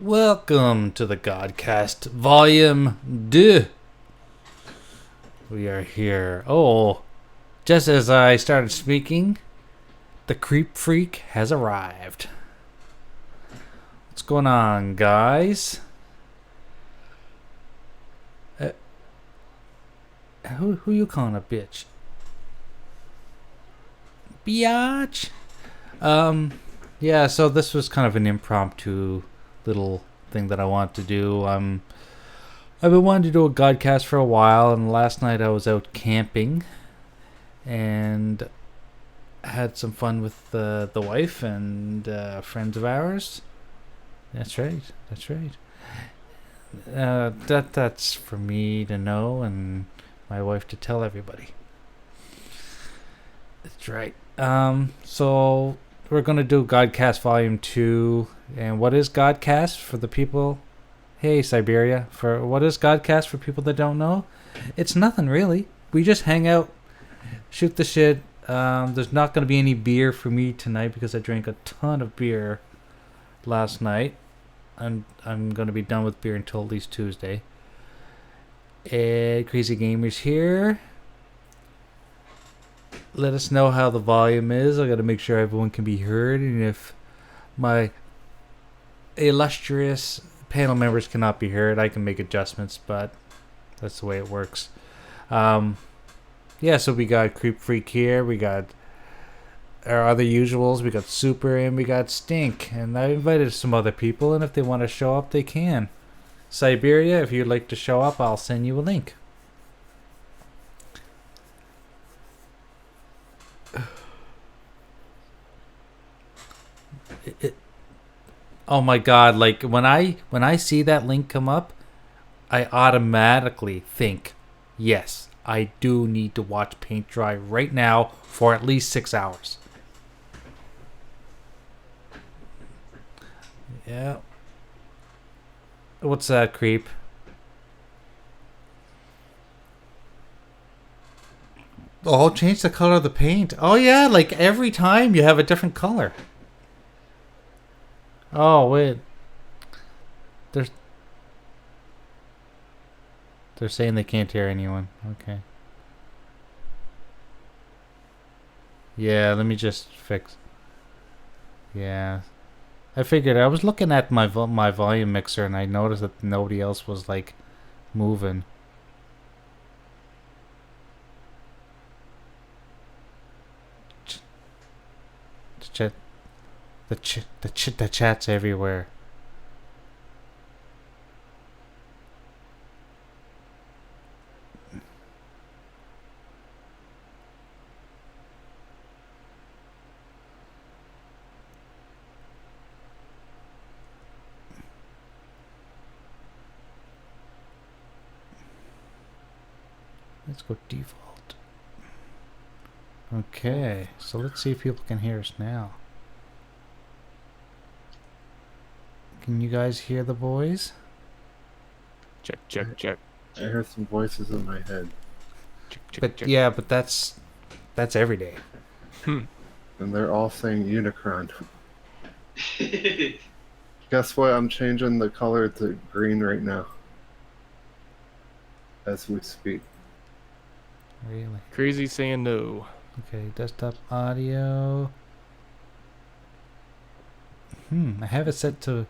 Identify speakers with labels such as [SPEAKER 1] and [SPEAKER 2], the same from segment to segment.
[SPEAKER 1] Welcome to the Godcast Volume 2. We are here. Oh, just as I started speaking, the Creep Freak has arrived. What's going on, guys? Who you calling a bitch? Biatch? Yeah, so this was kind of an impromptu little thing that I want to do. I've been wanting to do a Godcast for a while, and last night I was out camping and had some fun with the wife and friends of ours. That's right. That's for me to know and my wife to tell everybody. That's right. So we're going to do Godcast Volume 2. And what is Godcast for the people? Hey, Siberia. What is Godcast for people that don't know? It's nothing, really. We just hang out, shoot the shit. There's not going to be any beer for me tonight because I drank a ton of beer last night. I'm going to be done with beer until at least Tuesday. Crazy Gamers here. Let us know how the volume is. I got to make sure everyone can be heard, and if my illustrious panel members cannot be heard, I can make adjustments, but that's the way it works. So we got Creep Freak here, we got our other usuals, we got Super, and we got Stink, and I invited some other people, and if they want to show up, they can. Siberia, if you'd like to show up, I'll send you a link. Oh my god, like when I see that link come up, I automatically think, yes, I do need to watch paint dry right now for at least 6 hours. Yeah. What's that, Creep? Oh, change the color of the paint. Oh yeah, like every time you have a different color. Oh wait, they're saying they can't hear anyone. Okay. Yeah, let me just fix. Yeah, I figured. I was looking at my volume mixer and I noticed that nobody else was like moving. The chat's everywhere. Let's go default. Okay, so let's see if people can hear us now. Can you guys hear the boys?
[SPEAKER 2] Check.
[SPEAKER 3] I heard some voices in my head.
[SPEAKER 1] Check. Yeah, but that's every day.
[SPEAKER 3] And they're all saying Unicron. Guess what? I'm changing the color to green right now. As we speak.
[SPEAKER 1] Really?
[SPEAKER 2] Crazy saying no.
[SPEAKER 1] Okay, desktop audio. I have it set to...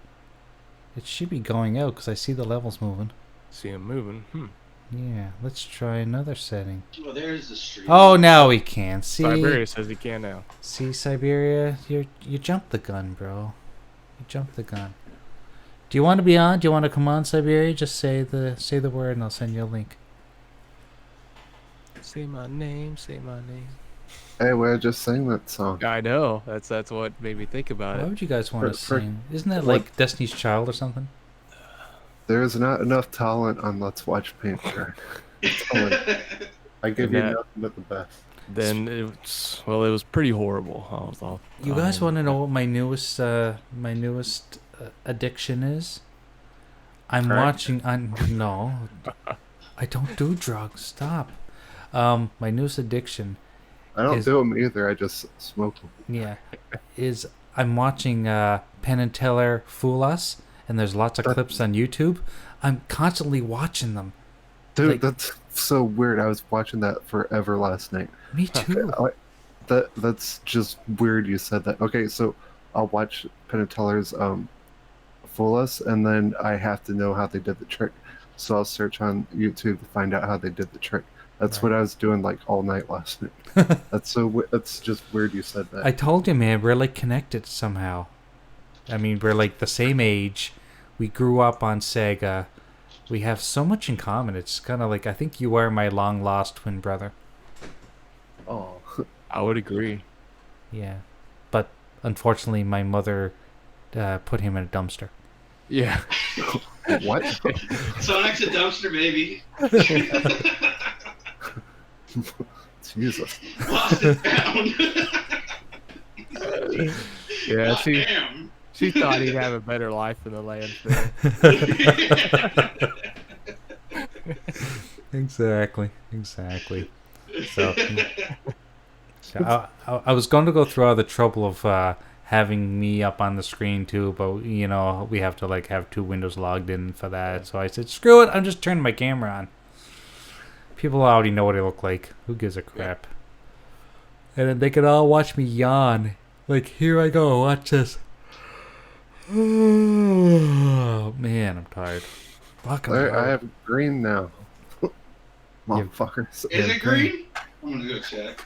[SPEAKER 1] It should be going out because I see the levels moving.
[SPEAKER 2] See him moving.
[SPEAKER 1] Yeah, let's try another setting.
[SPEAKER 4] Oh, there's the stream.
[SPEAKER 1] Oh, now we can. See,
[SPEAKER 2] Siberia says he can now.
[SPEAKER 1] See, Siberia, you jumped the gun, bro. You jumped the gun. Do you want to be on? Do you want to come on, Siberia? Just say the word and I'll send you a link.
[SPEAKER 2] Say my name.
[SPEAKER 3] Hey, we just sang that song.
[SPEAKER 2] I know. That's what made me think about
[SPEAKER 1] Why
[SPEAKER 2] it.
[SPEAKER 1] would you guys want to
[SPEAKER 3] For-
[SPEAKER 1] sing? Isn't that like Destiny's Child or something?
[SPEAKER 3] There is not enough talent on Let's Watch Paint Dry. I give you
[SPEAKER 2] That-
[SPEAKER 3] nothing but the best.
[SPEAKER 2] Then it was pretty horrible.
[SPEAKER 1] You guys want to know what my newest addiction is? I'm
[SPEAKER 3] Crack?
[SPEAKER 1] watching. No, I don't do drugs. Stop. My newest addiction.
[SPEAKER 3] I don't
[SPEAKER 1] Is-
[SPEAKER 3] do them either. I just smoke them.
[SPEAKER 1] Yeah, is I'm watching Penn and Teller Fool Us, and there's lots of clips on YouTube, I'm constantly watching them.
[SPEAKER 3] Dude,
[SPEAKER 1] Like,
[SPEAKER 3] that's so weird. I was watching that forever last night.
[SPEAKER 1] me too.
[SPEAKER 3] That's just weird you said that. Okay, so I'll watch Penn and Teller's Fool Us, and then I have to know how they did the trick. So I'll search on YouTube to find out how they did the trick. That's what I was doing like all night last night. That's just weird you said that.
[SPEAKER 1] I told you, man, we're like connected somehow. I mean, we're like the same age. We grew up on Sega. We have so much in common. It's kind of like, I think you are my long lost twin brother.
[SPEAKER 3] Oh,
[SPEAKER 2] I would agree.
[SPEAKER 1] Yeah. But unfortunately, my mother put him in a dumpster.
[SPEAKER 2] Yeah.
[SPEAKER 3] what?
[SPEAKER 4] Sonic's a dumpster baby.
[SPEAKER 3] Jesus.
[SPEAKER 4] Lost and found.
[SPEAKER 2] Yeah,
[SPEAKER 4] God damn.
[SPEAKER 2] she thought he'd have a better life in the landfill.
[SPEAKER 1] Exactly. So I was going to go through all the trouble of having me up on the screen too, but you know, we have to like have 2 windows logged in for that. So I said, screw it, I'm just turning my camera on. People already know what I look like. Who gives a crap? And then they could all watch me yawn. Like, here I go, watch this. Oh, man, I'm tired. Fuck, I'm tired.
[SPEAKER 3] I have green now. Motherfuckers.
[SPEAKER 4] Is it green? I'm gonna go check.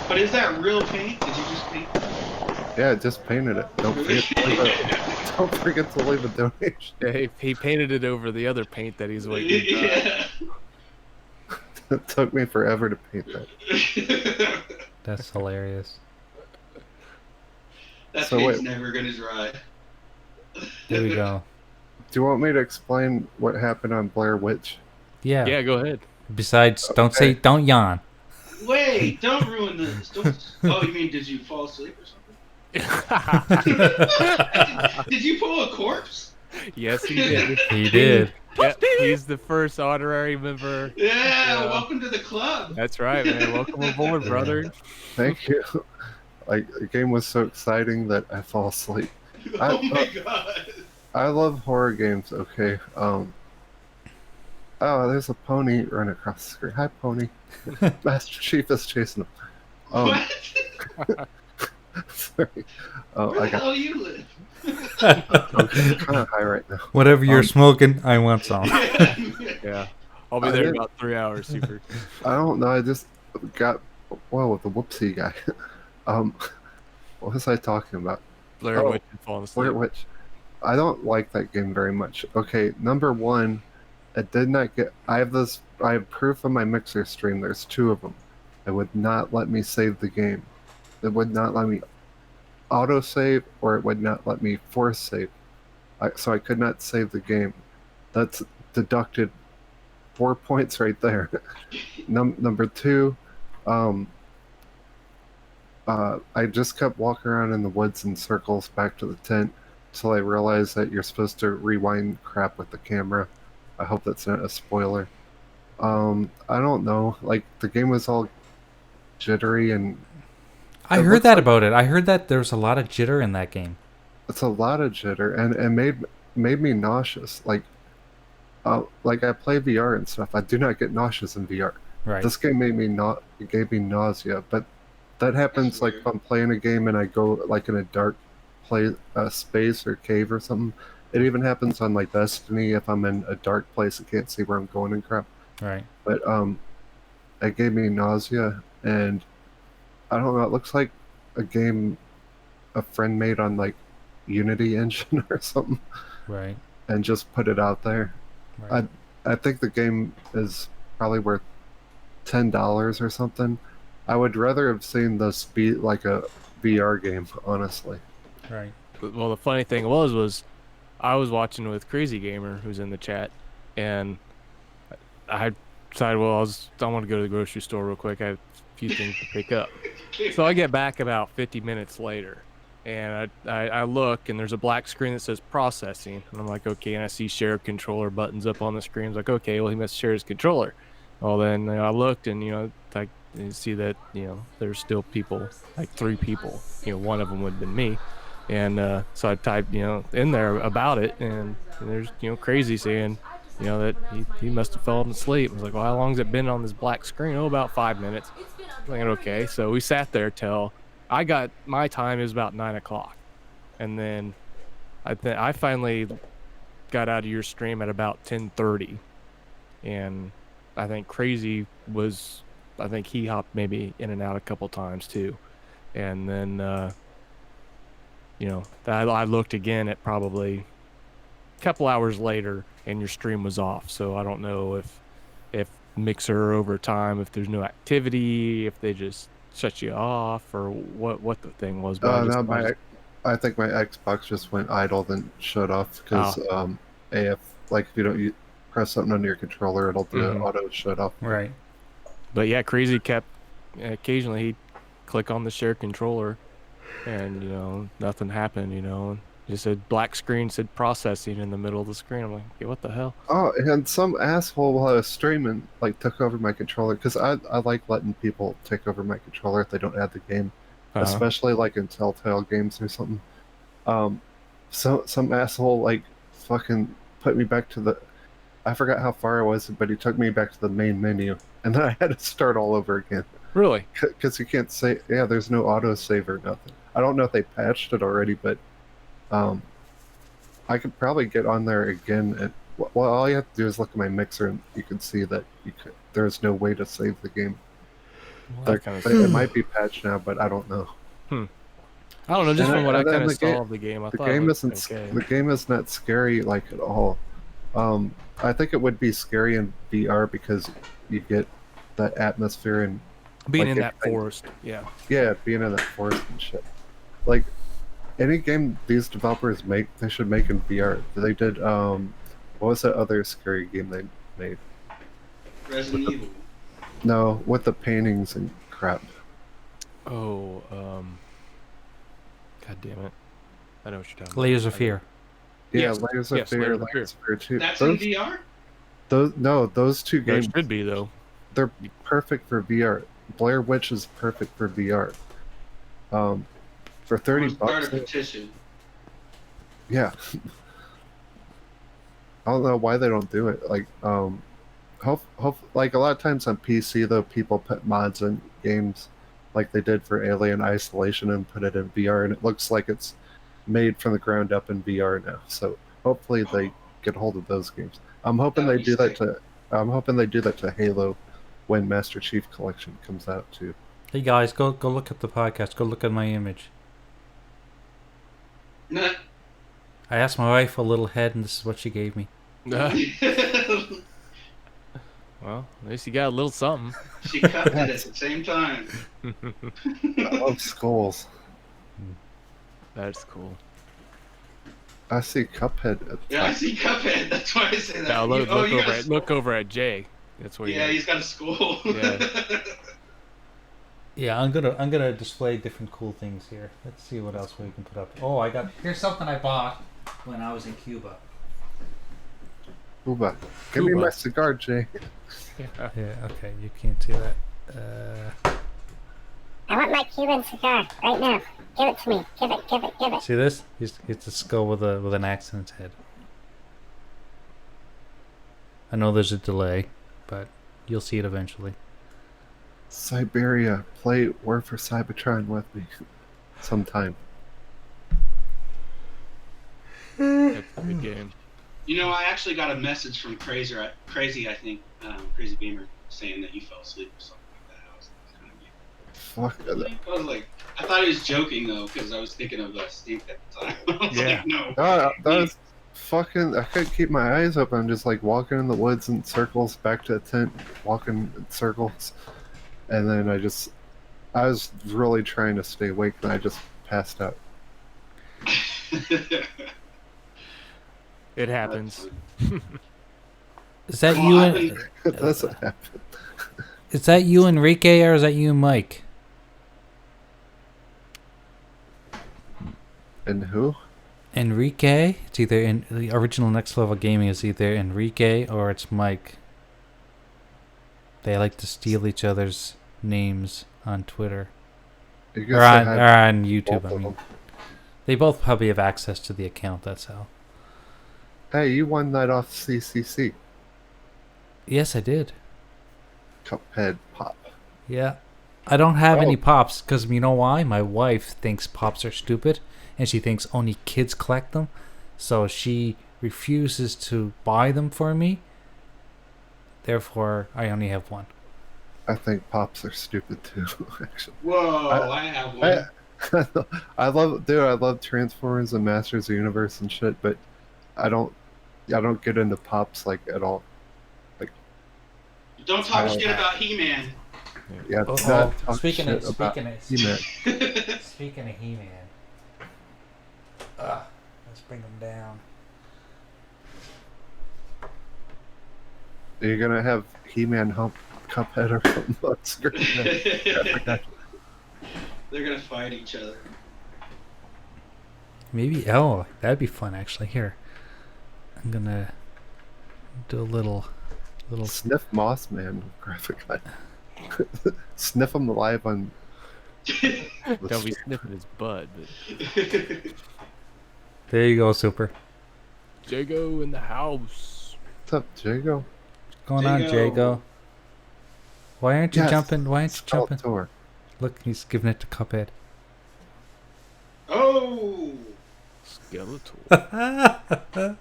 [SPEAKER 4] But is that real paint? Did you just paint that?
[SPEAKER 3] Yeah, I just painted it. Don't forget to leave a donation.
[SPEAKER 2] Yeah, he painted it over the other paint that he's waiting to dry.
[SPEAKER 4] Yeah.
[SPEAKER 3] It took me forever to paint that.
[SPEAKER 1] That's hilarious.
[SPEAKER 4] That
[SPEAKER 3] So
[SPEAKER 4] paint's
[SPEAKER 3] wait.
[SPEAKER 4] never gonna dry.
[SPEAKER 1] There we go.
[SPEAKER 3] Do you want me to explain what happened on Blair Witch?
[SPEAKER 1] Yeah.
[SPEAKER 2] Yeah, go ahead.
[SPEAKER 1] Besides, don't yawn.
[SPEAKER 4] Wait, don't ruin this. Oh, you mean did you fall asleep or something? Did you pull a corpse?
[SPEAKER 2] Yes, he did.
[SPEAKER 1] He did.
[SPEAKER 2] Yep, he's the first honorary member.
[SPEAKER 4] Yeah, welcome to the club.
[SPEAKER 2] That's right, man. Welcome aboard, brother.
[SPEAKER 3] Thank you. Like, the game was so exciting that I fall asleep.
[SPEAKER 4] Oh my god.
[SPEAKER 3] I love horror games, okay? Oh, there's a pony running across the screen. Hi, pony. Master Chief is chasing him.
[SPEAKER 4] What?
[SPEAKER 3] Sorry. Oh,
[SPEAKER 4] Where the hell do you live?
[SPEAKER 3] I'm kind of high right now.
[SPEAKER 1] Whatever you're smoking, I want some.
[SPEAKER 2] Yeah. I'll be there in about 3 hours, super.
[SPEAKER 3] I don't know. I just got with the whoopsie guy. What was I talking about?
[SPEAKER 2] Blair Witch and falling asleep.
[SPEAKER 3] Blair Witch. I don't like that game very much. Okay, number one, it did not get. I have proof on my Mixer stream. There's 2 of them. It would not let me save the game. It would not let me autosave, or it would not let me force save. So I could not save the game. That's deducted 4 points right there. Number 2, I just kept walking around in the woods in circles back to the tent until I realized that you're supposed to rewind crap with the camera. I hope that's not a spoiler. I don't know. Like, the game was all jittery, and
[SPEAKER 1] I heard that about it. I heard that there's a lot of jitter in that game.
[SPEAKER 3] it's a lot of jitter, and it made me nauseous. Like I play VR and stuff. I do not get nauseous in VR.
[SPEAKER 1] Right.
[SPEAKER 3] This game gave me nausea, but that happens like if I'm playing a game and I go like in a dark space or cave or something. It even happens on like Destiny if I'm in a dark place and can't see where I'm going and crap.
[SPEAKER 1] Right.
[SPEAKER 3] But it gave me nausea, and I don't know. It looks like a game a friend made on like Unity engine or something,
[SPEAKER 1] Right.
[SPEAKER 3] and just put it out there.
[SPEAKER 1] Right.
[SPEAKER 3] I think the game is probably worth $10 or something. I would rather have seen this be like a VR game, honestly.
[SPEAKER 1] Right.
[SPEAKER 2] Well, the funny thing was I was watching with Crazy Gamer, who's in the chat, and I decided, well, I want to go to the grocery store real quick. I have a few things to pick up. So I get back about 50 minutes later, and I look, and there's a black screen that says processing, and I'm like, okay, and I see share controller buttons up on the screen. I was like, okay, well, he must share his controller. Well, then I looked, and you see that there's still people, like 3 people. One of them would have been me. And so I typed, in there about it, and there's, crazy saying, that he must have fallen asleep. I was like, well, how long's it been on this black screen? Oh, about 5 minutes. I'm like, okay. So we sat there till I got my time is about 9 o'clock. And then I finally got out of your stream at about 10:30. And I think I think he hopped maybe in and out a couple times too. And then, I looked again at probably a couple hours later, and your stream was off. So I don't know if Mixer over time, if there's no activity, if they just shut you off, or what the thing was. But
[SPEAKER 3] No, I think my Xbox just went idle, then shut off because if like if you don't press something on your controller, it'll do an auto shut off.
[SPEAKER 1] Right.
[SPEAKER 2] But yeah, Crazy kept occasionally he'd click on the share controller, and nothing happened. Just said black screen said processing in the middle of the screen. I'm like, okay, what the hell?
[SPEAKER 3] Oh, and some asshole while I was streaming like took over my controller because I like letting people take over my controller if they don't add the game, especially like in Telltale games or something. So some asshole like fucking put me back to the. I forgot how far I was, but he took me back to the main menu, and then I had to start all over again.
[SPEAKER 2] Really?
[SPEAKER 3] Because you can't say, yeah, there's no auto save or nothing. I don't know if they patched it already, but I could probably get on there again. And well, all you have to do is look at my mixer, and you can see that there's no way to save the game.
[SPEAKER 2] Well,
[SPEAKER 3] it might be patched now, but I don't know.
[SPEAKER 2] I don't know. Just from what I kind of saw of the game, I thought it was okay.
[SPEAKER 3] The game is not scary like at all. I think it would be scary in VR because you get that atmosphere and
[SPEAKER 2] being in that forest. Yeah,
[SPEAKER 3] being in that forest and shit. Like any game these developers make, they should make in VR. They did what was that other scary game they made?
[SPEAKER 4] Resident Evil.
[SPEAKER 3] No, with the paintings and crap.
[SPEAKER 2] Oh, God damn it! I know what you're talking about.
[SPEAKER 1] Layers of Fear.
[SPEAKER 3] Yeah,
[SPEAKER 2] Yes.
[SPEAKER 3] Layers of Fear, Layers of Fear 2.
[SPEAKER 4] That's in VR?
[SPEAKER 3] Those two
[SPEAKER 2] There
[SPEAKER 3] games,
[SPEAKER 2] should be though.
[SPEAKER 3] they're perfect for VR. Blair Witch is perfect for VR. For $30
[SPEAKER 4] Start a petition.
[SPEAKER 3] Yeah. I don't know why they don't do it. Like, like a lot of times on PC though, people put mods in games, like they did for Alien Isolation, and put it in VR, and it looks like it's made from the ground up in VR now. So hopefully they get hold of those games. I'm hoping they do that to Halo when Master Chief Collection comes out too.
[SPEAKER 1] Hey guys, go look at the podcast. Go look at my image.
[SPEAKER 4] Nah.
[SPEAKER 1] I asked my wife for a little head, and this is what she gave me.
[SPEAKER 2] Well, at least you got a little something.
[SPEAKER 4] She cut it at the same time.
[SPEAKER 3] I love skulls.
[SPEAKER 2] That's cool.
[SPEAKER 3] I see Cuphead.
[SPEAKER 4] Yeah, I see Cuphead. That's why I say that.
[SPEAKER 2] Now look over at Jay. That's what.
[SPEAKER 4] Yeah, he's got a skull.
[SPEAKER 2] Yeah.
[SPEAKER 1] Yeah, I'm gonna display different cool things here. Let's see what else we can put up. Oh, here's something I bought when I was in Cuba.
[SPEAKER 3] Cuba. Give me my cigar, Jay.
[SPEAKER 1] Yeah, okay, you can't see that.
[SPEAKER 5] I want my Cuban cigar right now. Give it to me. Give it.
[SPEAKER 1] See this? It's a skull with an axe in its head. I know there's a delay, but you'll see it eventually.
[SPEAKER 3] Siberia, play War for Cybertron with me sometime.
[SPEAKER 2] That's a good game.
[SPEAKER 4] I actually got a message from Crazy, I think, Crazy Gamer, saying that you fell asleep or something like that. I was kind of
[SPEAKER 3] Fuck.
[SPEAKER 4] I was like, I thought he was joking though, because I was thinking of Stink at the time. I was like, no.
[SPEAKER 3] That was fucking. I couldn't keep my eyes open. I'm just like walking in the woods in circles, back to the tent, walking in circles, and then I was really trying to stay awake, and I just passed out.
[SPEAKER 2] It happens.
[SPEAKER 1] Is that you and
[SPEAKER 3] It doesn't happen.
[SPEAKER 1] is that you, Enrique, or is that you, Mike?
[SPEAKER 3] And who?
[SPEAKER 1] Enrique. It's either in the original Next Level Gaming is either Enrique or it's Mike. They like to steal each other's names on Twitter
[SPEAKER 3] I
[SPEAKER 1] or
[SPEAKER 3] guess I
[SPEAKER 1] on
[SPEAKER 3] had
[SPEAKER 1] YouTube.
[SPEAKER 3] both
[SPEAKER 1] I
[SPEAKER 3] of
[SPEAKER 1] mean, They both probably have access to the account. That's how.
[SPEAKER 3] Hey, you won that off CCC.
[SPEAKER 1] Yes, I did.
[SPEAKER 3] Cuphead Pop.
[SPEAKER 1] Yeah. I don't have any
[SPEAKER 3] Oh.
[SPEAKER 1] pops because you know why? My wife thinks pops are stupid, and she thinks only kids collect them, so she refuses to buy them for me. Therefore, I only have one.
[SPEAKER 3] I think Pops are stupid too, actually.
[SPEAKER 4] Whoa, I have one.
[SPEAKER 3] I love Transformers and Masters of the Universe and shit, but I don't get into Pops like at all.
[SPEAKER 4] Don't talk shit about He-Man.
[SPEAKER 3] Yeah,
[SPEAKER 1] Oh,
[SPEAKER 3] not talk
[SPEAKER 1] speaking
[SPEAKER 3] shit
[SPEAKER 1] of
[SPEAKER 3] about He-Man.
[SPEAKER 1] speaking of He-Man, let's bring him down.
[SPEAKER 3] Are you gonna have He-Man hump Cuphead or something on screen?
[SPEAKER 4] They're gonna fight each other.
[SPEAKER 1] Maybe that'd be fun actually. Here, I'm gonna do a little.
[SPEAKER 3] Sniff Moss Man graphic. Sniff him alive on.
[SPEAKER 2] They'll be sniffing his butt. But...
[SPEAKER 1] There you go, Super.
[SPEAKER 2] Jago in the house.
[SPEAKER 3] What's up, Jago?
[SPEAKER 1] What's going on, Jago? Why aren't you
[SPEAKER 3] Yes,
[SPEAKER 1] jumping? Why aren't you jumping?
[SPEAKER 3] Skeletor.
[SPEAKER 1] Look, he's giving it to Cuphead.
[SPEAKER 4] Oh!
[SPEAKER 2] Skeletor.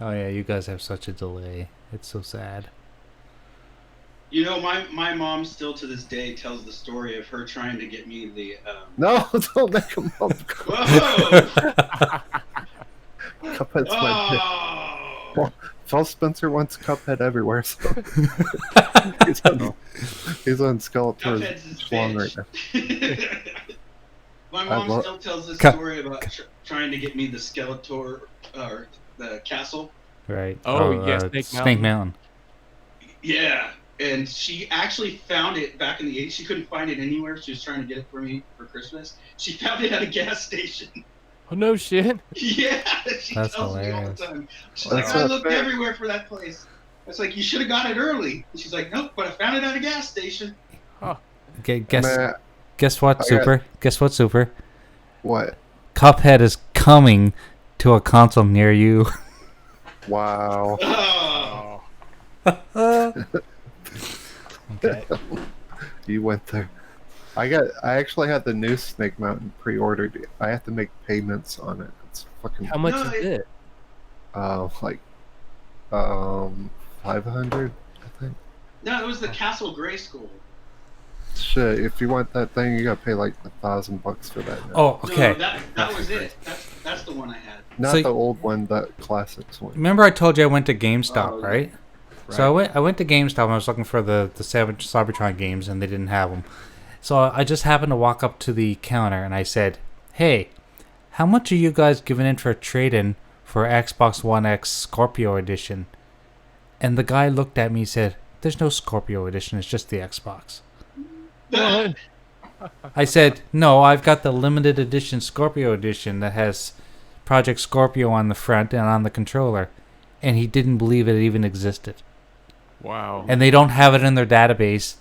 [SPEAKER 1] Oh yeah, you guys have such a delay. It's so sad.
[SPEAKER 4] You know, my mom still to this day tells the story of her trying to get me the.
[SPEAKER 3] No, don't make him hump.
[SPEAKER 4] Whoa!
[SPEAKER 3] Cuphead's my pick.
[SPEAKER 4] Oh!
[SPEAKER 3] Phil Spencer wants Cuphead everywhere, so he's on Skeletor's
[SPEAKER 4] Cuphead's his
[SPEAKER 3] schlong right
[SPEAKER 4] bitch.
[SPEAKER 3] now.
[SPEAKER 4] My mom still tells this story about trying to get me the Skeletor or the castle.
[SPEAKER 1] Right.
[SPEAKER 2] Oh, yes,
[SPEAKER 1] Snake Mountain.
[SPEAKER 4] Yeah, and she actually found it back in the 80s. She couldn't find it anywhere. She was trying to get it for me for Christmas. She found it at a gas station.
[SPEAKER 2] Oh, no shit.
[SPEAKER 4] Yeah, she
[SPEAKER 1] That's
[SPEAKER 4] tells me all
[SPEAKER 1] hilarious.
[SPEAKER 4] the time. She's
[SPEAKER 3] That's
[SPEAKER 4] like, I
[SPEAKER 3] not
[SPEAKER 4] looked
[SPEAKER 3] fair.
[SPEAKER 4] everywhere for that place. I was like, you should have got it early. And she's like, nope, but I found it at a gas station.
[SPEAKER 1] Okay,
[SPEAKER 3] Man,
[SPEAKER 1] guess what, Super? Guess what, Super?
[SPEAKER 3] what?
[SPEAKER 1] Cuphead is coming to a console near you.
[SPEAKER 3] Wow.
[SPEAKER 4] Oh,
[SPEAKER 1] Okay.
[SPEAKER 3] You went there. I actually had the new Snake Mountain pre-ordered. I have to make payments on it. It's fucking
[SPEAKER 2] How much
[SPEAKER 4] No,
[SPEAKER 2] is it?
[SPEAKER 3] like 500, I think.
[SPEAKER 4] no, it was the Castle Grayskull.
[SPEAKER 3] Shit, if you want that thing, you gotta pay like $1,000 for that. Now.
[SPEAKER 1] Oh, okay.
[SPEAKER 4] No, that was it. That's the one I had.
[SPEAKER 3] Not
[SPEAKER 1] so-
[SPEAKER 3] the old one, the classics one.
[SPEAKER 1] Remember I told you I went to GameStop,
[SPEAKER 4] Oh,
[SPEAKER 1] right? So I went to GameStop and I was looking for the Savage Cybertron games and they didn't have them. So I just happened to walk up to the counter and I said, "Hey, how much are you guys giving in for a trade-in for Xbox One X Scorpio Edition?" And the guy looked at me and said, "There's no Scorpio Edition, it's just the Xbox."
[SPEAKER 2] What?
[SPEAKER 1] I said, "No, I've got the limited edition Scorpio Edition that has Project Scorpio on the front and on the controller." And he didn't believe it even existed.
[SPEAKER 2] Wow.
[SPEAKER 1] And they don't have it in their database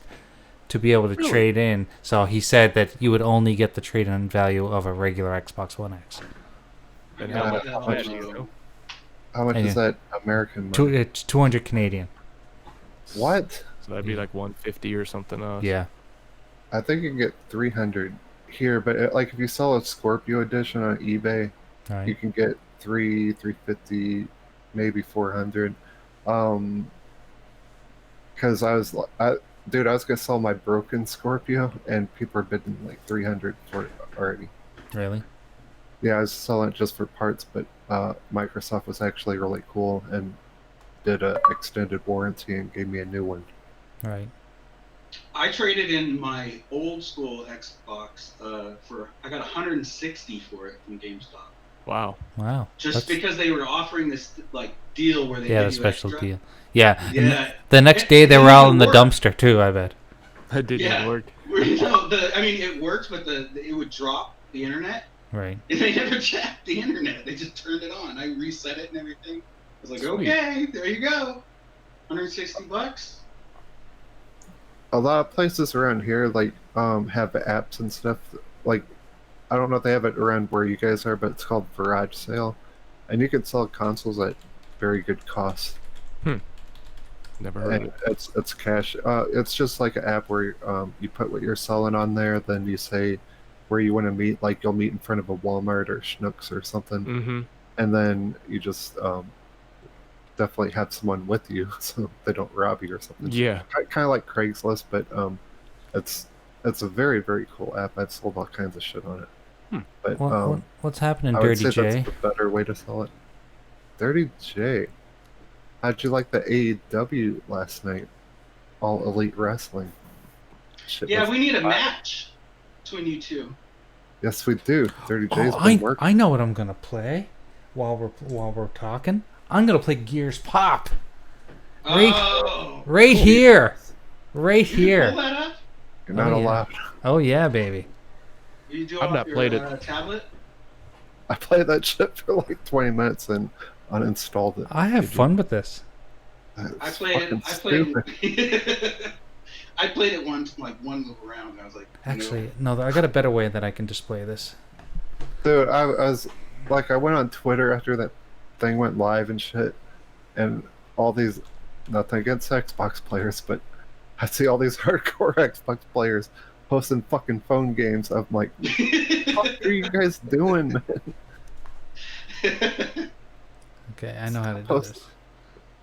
[SPEAKER 1] to be able to
[SPEAKER 2] Really?
[SPEAKER 1] trade in. So he said that you would only get the trade-in value of a regular Xbox One X.
[SPEAKER 2] And
[SPEAKER 3] Yeah,
[SPEAKER 2] how much
[SPEAKER 3] how
[SPEAKER 2] is
[SPEAKER 3] much
[SPEAKER 2] that, you know?
[SPEAKER 3] How much is that American money?
[SPEAKER 1] It's 200 Canadian.
[SPEAKER 3] What?
[SPEAKER 2] So that'd be like 150 or something else.
[SPEAKER 1] Yeah.
[SPEAKER 3] I think you can get 300 here, but like if you sell a Scorpio edition on eBay,
[SPEAKER 1] All
[SPEAKER 3] you
[SPEAKER 1] right.
[SPEAKER 3] can get 350, maybe 400. Because I was gonna sell my broken Scorpio, and people are bidding like 300 for it already.
[SPEAKER 1] Really?
[SPEAKER 3] Yeah, I was selling it just for parts, but Microsoft was actually really cool and did a extended warranty and gave me a new one.
[SPEAKER 1] All right.
[SPEAKER 4] I traded in my old school Xbox I got 160 for it from GameStop.
[SPEAKER 2] Wow.
[SPEAKER 1] Wow.
[SPEAKER 4] Just because they were offering this like deal where they
[SPEAKER 1] Yeah,
[SPEAKER 4] give
[SPEAKER 1] the
[SPEAKER 4] you
[SPEAKER 1] special
[SPEAKER 4] extra.
[SPEAKER 1] deal. Yeah. And
[SPEAKER 4] Yeah.
[SPEAKER 1] the next day they were all in the dumpster too, I bet.
[SPEAKER 2] That didn't
[SPEAKER 4] Yeah.
[SPEAKER 2] work.
[SPEAKER 4] No, I mean, it worked, but it would drop the internet,
[SPEAKER 1] Right.
[SPEAKER 4] and they never checked the internet. They just turned it on. I reset it and everything. I was like,
[SPEAKER 2] Sweet.
[SPEAKER 4] okay, there you go, $160.
[SPEAKER 3] A lot of places around here like have apps and stuff. Like I don't know if they have it around where you guys are, but it's called Garage Sale, and you can sell consoles at very good cost.
[SPEAKER 2] Never heard of
[SPEAKER 3] And
[SPEAKER 2] it.
[SPEAKER 3] it's cash. It's just like an app where you put what you're selling on there, then you say where you want to meet. Like you'll meet in front of a Walmart or Schnucks or something,
[SPEAKER 2] Mm-hmm.
[SPEAKER 3] and then you just definitely have someone with you so they don't rob you or something.
[SPEAKER 2] Yeah.
[SPEAKER 3] Kind of like Craigslist, but it's it's a very very cool app. I've sold all kinds of shit on it. But
[SPEAKER 1] What's happening,
[SPEAKER 3] I would
[SPEAKER 1] Dirty
[SPEAKER 3] say
[SPEAKER 1] J?
[SPEAKER 3] that's the better way to sell it. Dirty J, how'd you like the AEW last night? All Elite Wrestling. Shit
[SPEAKER 4] Yeah,
[SPEAKER 3] was
[SPEAKER 4] we need a
[SPEAKER 3] fire.
[SPEAKER 4] match between you two.
[SPEAKER 3] Yes, we do. Dirty J's
[SPEAKER 1] Oh,
[SPEAKER 3] been working.
[SPEAKER 1] I know what I'm gonna play while we're talking. I'm gonna play Gears Pop.
[SPEAKER 4] Oh,
[SPEAKER 1] Right here. Right
[SPEAKER 4] you can
[SPEAKER 1] here.
[SPEAKER 4] pull that up?
[SPEAKER 3] You're not
[SPEAKER 1] Oh, yeah.
[SPEAKER 3] allowed.
[SPEAKER 1] Oh yeah, baby.
[SPEAKER 4] You do
[SPEAKER 2] I've
[SPEAKER 4] off
[SPEAKER 2] not
[SPEAKER 4] your
[SPEAKER 2] played it.
[SPEAKER 4] tablet?
[SPEAKER 3] I played that shit for like 20 minutes and uninstalled it.
[SPEAKER 1] I have fun with this.
[SPEAKER 3] It's
[SPEAKER 4] I played
[SPEAKER 3] fucking
[SPEAKER 4] it. I played.
[SPEAKER 3] stupid.
[SPEAKER 4] I played it once, like one little round. And I was like,
[SPEAKER 1] Actually, no, I got a better way that I can display this.
[SPEAKER 3] Dude, I was like, I went on Twitter after that thing went live and shit, and all these, nothing against Xbox players, but I see all these hardcore Xbox players posting fucking phone games. I'm like, what are you guys doing?
[SPEAKER 1] Okay, I know how to do
[SPEAKER 3] Post-
[SPEAKER 1] this.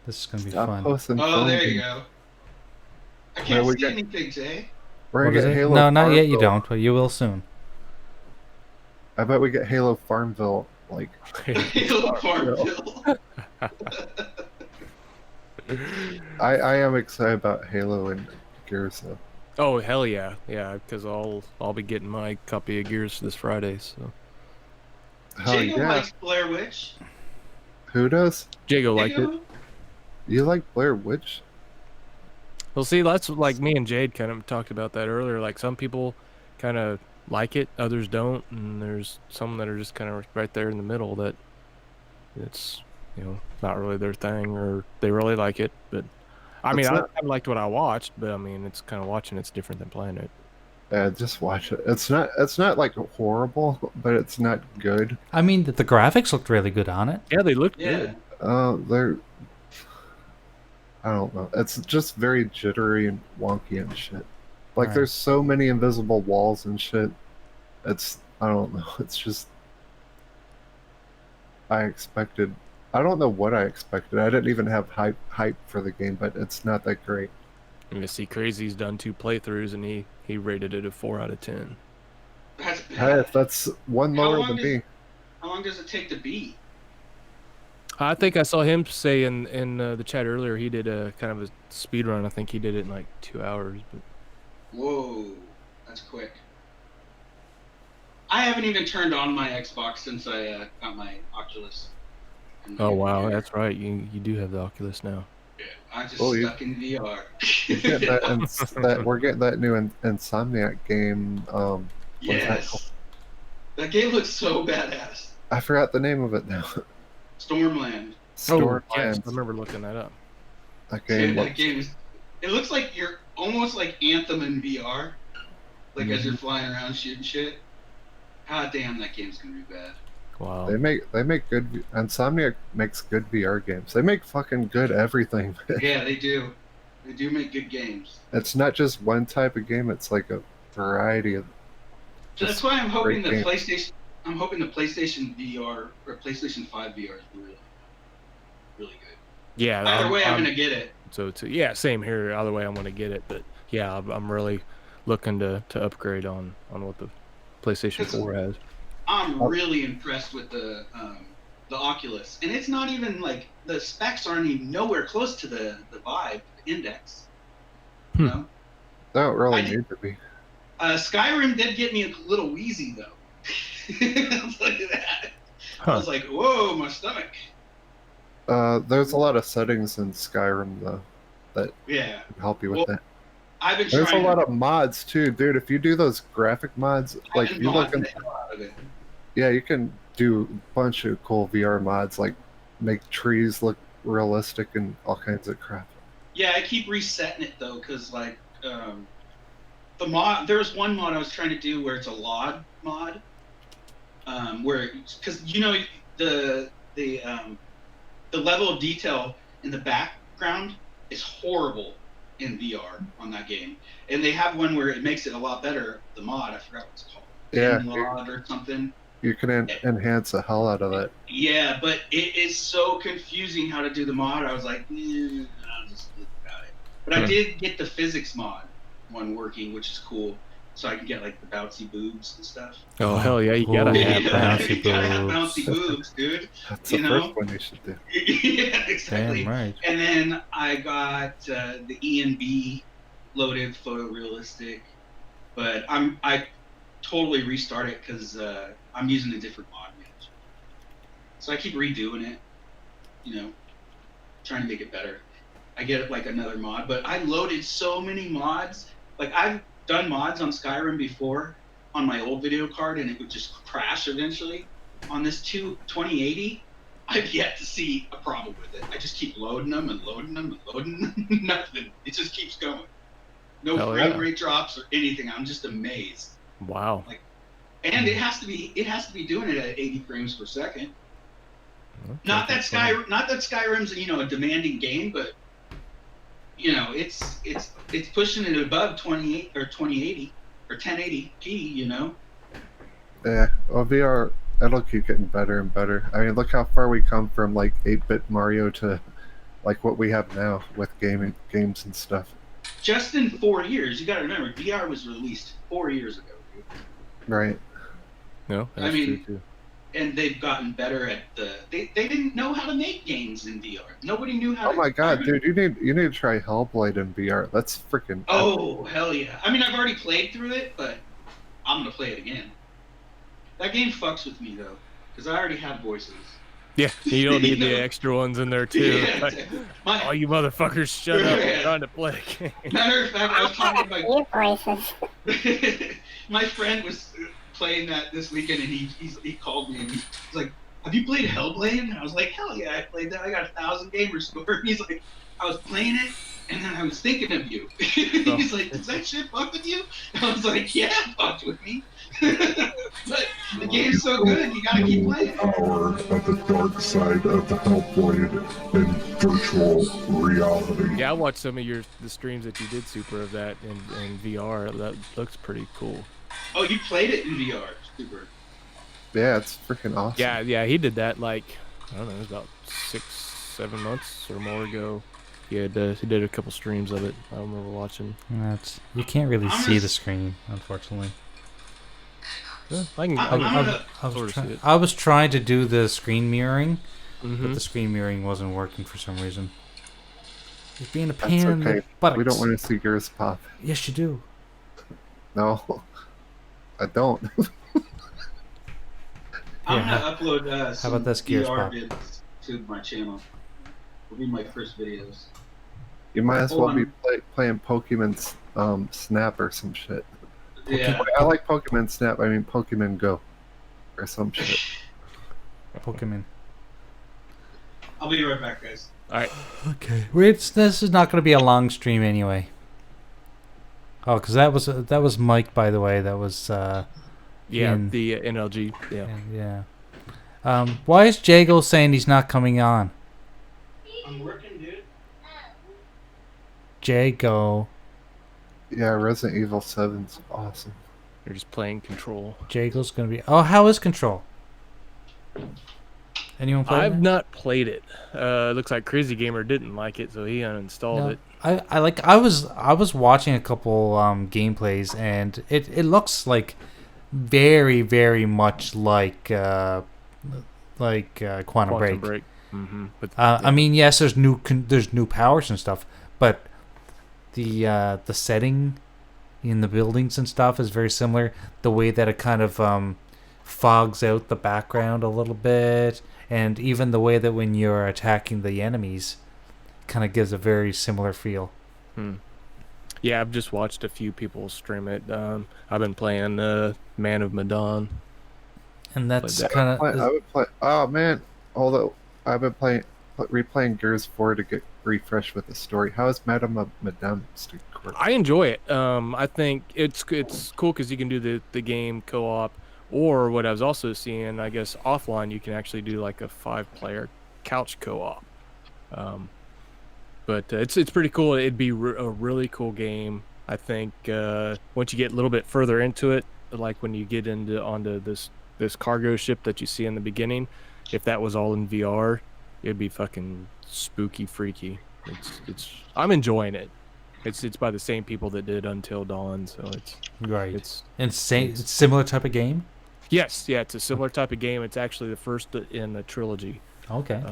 [SPEAKER 1] This is gonna be
[SPEAKER 3] Stop
[SPEAKER 1] fun.
[SPEAKER 3] posting
[SPEAKER 4] oh,
[SPEAKER 3] phone
[SPEAKER 4] there you
[SPEAKER 3] games.
[SPEAKER 4] go. I
[SPEAKER 3] Where
[SPEAKER 4] can't
[SPEAKER 3] we
[SPEAKER 4] see
[SPEAKER 3] get-
[SPEAKER 4] anything, Jay.
[SPEAKER 3] We're
[SPEAKER 1] What
[SPEAKER 3] gonna
[SPEAKER 1] is
[SPEAKER 3] get
[SPEAKER 1] it?
[SPEAKER 3] Halo
[SPEAKER 1] No, not yet. You
[SPEAKER 3] Farmville.
[SPEAKER 1] don't, but you will soon.
[SPEAKER 3] I bet we get Halo Farmville. Like,
[SPEAKER 4] Halo Farmville.
[SPEAKER 3] I am excited about Halo and Gears though.
[SPEAKER 2] Oh hell yeah, yeah! Because I'll be getting my copy of Gears this Friday. So
[SPEAKER 3] Hell
[SPEAKER 4] Jago
[SPEAKER 3] yeah!
[SPEAKER 4] likes Blair Witch.
[SPEAKER 3] Who does?
[SPEAKER 2] Jago liked it.
[SPEAKER 4] Jago?
[SPEAKER 3] You like Blair Witch?
[SPEAKER 2] Well, see, that's like me and Jade kind of talked about that earlier. Like some people kind of like it, others don't, and there's some that are just kind of right there in the middle that it's not really their thing, or they really like it. But I mean, I liked what I watched, but I mean, it's kind of watching. It's different than playing it.
[SPEAKER 3] Yeah, just watch it. It's not like horrible, but it's not good.
[SPEAKER 1] I mean, the graphics looked really good on it.
[SPEAKER 2] Yeah, they looked
[SPEAKER 4] Yeah.
[SPEAKER 2] good.
[SPEAKER 3] They're I don't know. It's just very jittery and wonky and shit. Like
[SPEAKER 1] Right.
[SPEAKER 3] there's so many invisible walls and shit. I don't know. It's just I don't know what I expected. I didn't even have hype for the game, but it's not that great.
[SPEAKER 2] You see, Crazy's done 2 playthroughs, and he rated it a 4 out of 10.
[SPEAKER 4] That's
[SPEAKER 3] Hey,
[SPEAKER 4] bad.
[SPEAKER 3] if that's one
[SPEAKER 4] How
[SPEAKER 3] lower
[SPEAKER 4] long
[SPEAKER 3] than
[SPEAKER 4] is-
[SPEAKER 3] me.
[SPEAKER 4] How long does it take to beat?
[SPEAKER 2] I think I saw him say in the chat earlier he did a kind of a speed run. I think he did it in like 2 hours. But
[SPEAKER 4] Whoa, that's quick. I haven't even turned on my Xbox since I got my Oculus.
[SPEAKER 2] oh wow, that's right. You do have the Oculus now.
[SPEAKER 4] Yeah, I'm just
[SPEAKER 3] Oh,
[SPEAKER 4] stuck in VR.
[SPEAKER 3] We're getting that new Insomniac game. What is that called?
[SPEAKER 4] Yes. That game looks so badass.
[SPEAKER 3] I forgot the name of it now.
[SPEAKER 4] Stormland.
[SPEAKER 2] Yes,
[SPEAKER 3] Stormlands.
[SPEAKER 2] I remember looking that up.
[SPEAKER 3] That game
[SPEAKER 4] That
[SPEAKER 3] looks
[SPEAKER 4] game is. It looks like you're almost like Anthem in VR. Like as you're flying around shooting shit. God damn, that game's gonna be bad.
[SPEAKER 2] Wow.
[SPEAKER 3] They make good. Insomniac makes good VR games. They make fucking good everything.
[SPEAKER 4] Yeah, they do. They do make good games.
[SPEAKER 3] It's not just one type of game. It's like a variety of.
[SPEAKER 4] That's
[SPEAKER 3] just
[SPEAKER 4] why I'm hoping the
[SPEAKER 3] great games.
[SPEAKER 4] PlayStation. I'm hoping the PlayStation VR or PlayStation 5 VR is really, really good.
[SPEAKER 2] Yeah.
[SPEAKER 4] Either way, I'm gonna get it.
[SPEAKER 2] So yeah, same here. Either way, I'm gonna get it. But yeah, I'm really looking to upgrade on what the PlayStation 4 has.
[SPEAKER 4] I'm really impressed with the Oculus, and it's not even like the specs aren't even nowhere close to the Vive Index. You know?
[SPEAKER 3] Don't really
[SPEAKER 4] I did-
[SPEAKER 3] need to be.
[SPEAKER 4] Skyrim did get me a little wheezy though. I'll tell you that. I was like, whoa, my stomach.
[SPEAKER 3] There's a lot of settings in Skyrim though that
[SPEAKER 4] Yeah,
[SPEAKER 3] can help you with
[SPEAKER 4] Well,
[SPEAKER 3] that.
[SPEAKER 4] I've been
[SPEAKER 3] There's a
[SPEAKER 4] trying.
[SPEAKER 3] lot of mods too, dude. If you do those graphic mods, like you look in,
[SPEAKER 4] the hell out of it.
[SPEAKER 3] yeah, you can do a bunch of cool VR mods, like make trees look realistic and all kinds of crap.
[SPEAKER 4] Yeah, I keep resetting it though, cause like the mod. There's one mod I was trying to do where it's a LOD mod, where because the level of detail in the background is horrible in VR on that game, and they have one where it makes it a lot better. The mod, I forgot what it's called,
[SPEAKER 3] Yeah,
[SPEAKER 4] mod or something.
[SPEAKER 3] you can enhance the hell out of it.
[SPEAKER 4] Yeah, but it is so confusing how to do the mod. I was like, I'll just look about it. But I did get the physics mod one working, which is cool. So I can get like the bouncy boobs and stuff.
[SPEAKER 2] Oh hell yeah, you gotta have
[SPEAKER 1] bouncy
[SPEAKER 4] You gotta have
[SPEAKER 1] boobs.
[SPEAKER 4] bouncy boobs, dude.
[SPEAKER 3] That's the first one you should do.
[SPEAKER 4] Yeah, exactly.
[SPEAKER 1] Damn right.
[SPEAKER 4] And then I got the ENB loaded photorealistic, but I totally restart it because I'm using a different mod manager. So I keep redoing it, trying to make it better. I get like another mod, but I loaded so many mods. Like I've done mods on Skyrim before on my old video card, and it would just crash eventually. On this 2080, I've yet to see a problem with it. I just keep loading them and loading them and loading them. Nothing. It just keeps going. No frame rate drops or anything. I'm just amazed.
[SPEAKER 2] Wow.
[SPEAKER 4] And it has to be doing it at 80 frames per second.
[SPEAKER 2] Okay,
[SPEAKER 4] Not that Skyrim's a demanding game, but it's pushing it above 28 or 2080 or 1080p.
[SPEAKER 3] Yeah, well, VR, it'll keep getting better and better. I mean, look how far we come from like 8-bit Mario to like what we have now with games and stuff.
[SPEAKER 4] Just in 4 years, you got to remember, VR was released 4 years ago, dude.
[SPEAKER 3] Right.
[SPEAKER 2] No, that's true too.
[SPEAKER 4] And they've gotten better at they didn't know how to make games in VR. Nobody knew how.
[SPEAKER 3] Oh my god, dude! You need to try Hellblade in VR. That's freaking.
[SPEAKER 4] Oh hell yeah! I mean, I've already played through it, but I'm gonna play it again. That game fucks with me though, because I already have voices.
[SPEAKER 2] Yeah, you don't need the extra ones in there too.
[SPEAKER 4] Yeah,
[SPEAKER 2] Like, oh, you motherfuckers, shut up! I'm trying to play a game.
[SPEAKER 4] Matter of fact, I was talking to
[SPEAKER 5] New voices.
[SPEAKER 4] my friend was playing that this weekend, and he called me and he's like, "Have you played Hellblade?" And I was like, "Hell yeah, I played that. I got 1,000 gamer score." And he's like, "I was playing it, and then I was thinking of you." He's like, "Does that shit fuck with you?" And I was like, "Yeah, it fucked with me." But the game's so good, you gotta keep playing.
[SPEAKER 6] Power of the dark side of the Hellblade in virtual reality.
[SPEAKER 2] Yeah, I watched some of the streams that you did, Super, of that in VR. That looks pretty cool.
[SPEAKER 4] Oh, you played it in VR, Super.
[SPEAKER 3] Yeah, it's freaking awesome.
[SPEAKER 2] Yeah, he did that like, I don't know, it was about 6-7 months or more ago. He did a couple streams of it. I remember watching.
[SPEAKER 1] You can't really see the screen, unfortunately.
[SPEAKER 2] Yeah,
[SPEAKER 1] I was trying to do the screen mirroring,
[SPEAKER 2] Mm-hmm.
[SPEAKER 1] but the screen mirroring wasn't working for some reason. It's being a
[SPEAKER 3] That's
[SPEAKER 1] pain in
[SPEAKER 3] okay.
[SPEAKER 1] the buttocks.
[SPEAKER 3] We don't want to see yours pop.
[SPEAKER 1] Yes, you do.
[SPEAKER 3] No, I don't.
[SPEAKER 4] I'm gonna upload
[SPEAKER 1] how about this Gears
[SPEAKER 4] VR
[SPEAKER 1] pop?
[SPEAKER 4] vids to my channel. Will be my first videos.
[SPEAKER 3] You might as well
[SPEAKER 4] Hold
[SPEAKER 3] be
[SPEAKER 4] on.
[SPEAKER 3] playing Pokemon Snap or some shit.
[SPEAKER 4] Yeah.
[SPEAKER 3] I like Pokemon Snap. I mean Pokemon Go, or some shit.
[SPEAKER 1] Pokemon.
[SPEAKER 4] I'll be right back, guys.
[SPEAKER 2] All right.
[SPEAKER 1] Okay. This is not going to be a long stream anyway. Oh, because that was Mike, by the way. That was
[SPEAKER 2] Yeah, the NLG. Yeah.
[SPEAKER 1] yeah. Why is Jago saying he's not coming on?
[SPEAKER 4] I'm working, dude.
[SPEAKER 1] Jago.
[SPEAKER 3] Yeah, Resident Evil 7's awesome.
[SPEAKER 2] You're just playing Control.
[SPEAKER 1] Jago's going to be... Oh, how is Control? Anyone play
[SPEAKER 2] I've
[SPEAKER 1] it?
[SPEAKER 2] not played it. It looks like Crazy Gamer didn't like it, so he uninstalled it.
[SPEAKER 1] I was watching a couple gameplays, and it looks like very, very much like Quantum Break.
[SPEAKER 2] Mm-hmm.
[SPEAKER 1] I mean, yes, there's new powers and stuff, but the setting in the buildings and stuff is very similar. The way that it kind of fogs out the background a little bit, and even the way that when you're attacking the enemies kind of gives a very similar feel.
[SPEAKER 2] Yeah, I've just watched a few people stream it. I've been playing Man of Medan.
[SPEAKER 1] And that's kind of...
[SPEAKER 3] I would play... Oh, man. Although, I've been replaying Gears 4 to get refreshed with the story. How is Madame Madame
[SPEAKER 2] I enjoy it. I think it's cool because you can do the game co-op Or what I was also seeing, I guess offline, you can actually do like a 5-player couch co-op. But it's pretty cool. It'd be a really cool game. I think once you get a little bit further into it, like when you get onto this cargo ship that you see in the beginning, if that was all in VR, it'd be fucking spooky, freaky. I'm enjoying it. It's by the same people that did Until Dawn, so it's
[SPEAKER 1] Right.
[SPEAKER 2] It's
[SPEAKER 1] similar type of game.
[SPEAKER 2] yes, yeah, it's a similar type of game. It's actually the first in a trilogy.
[SPEAKER 1] Okay.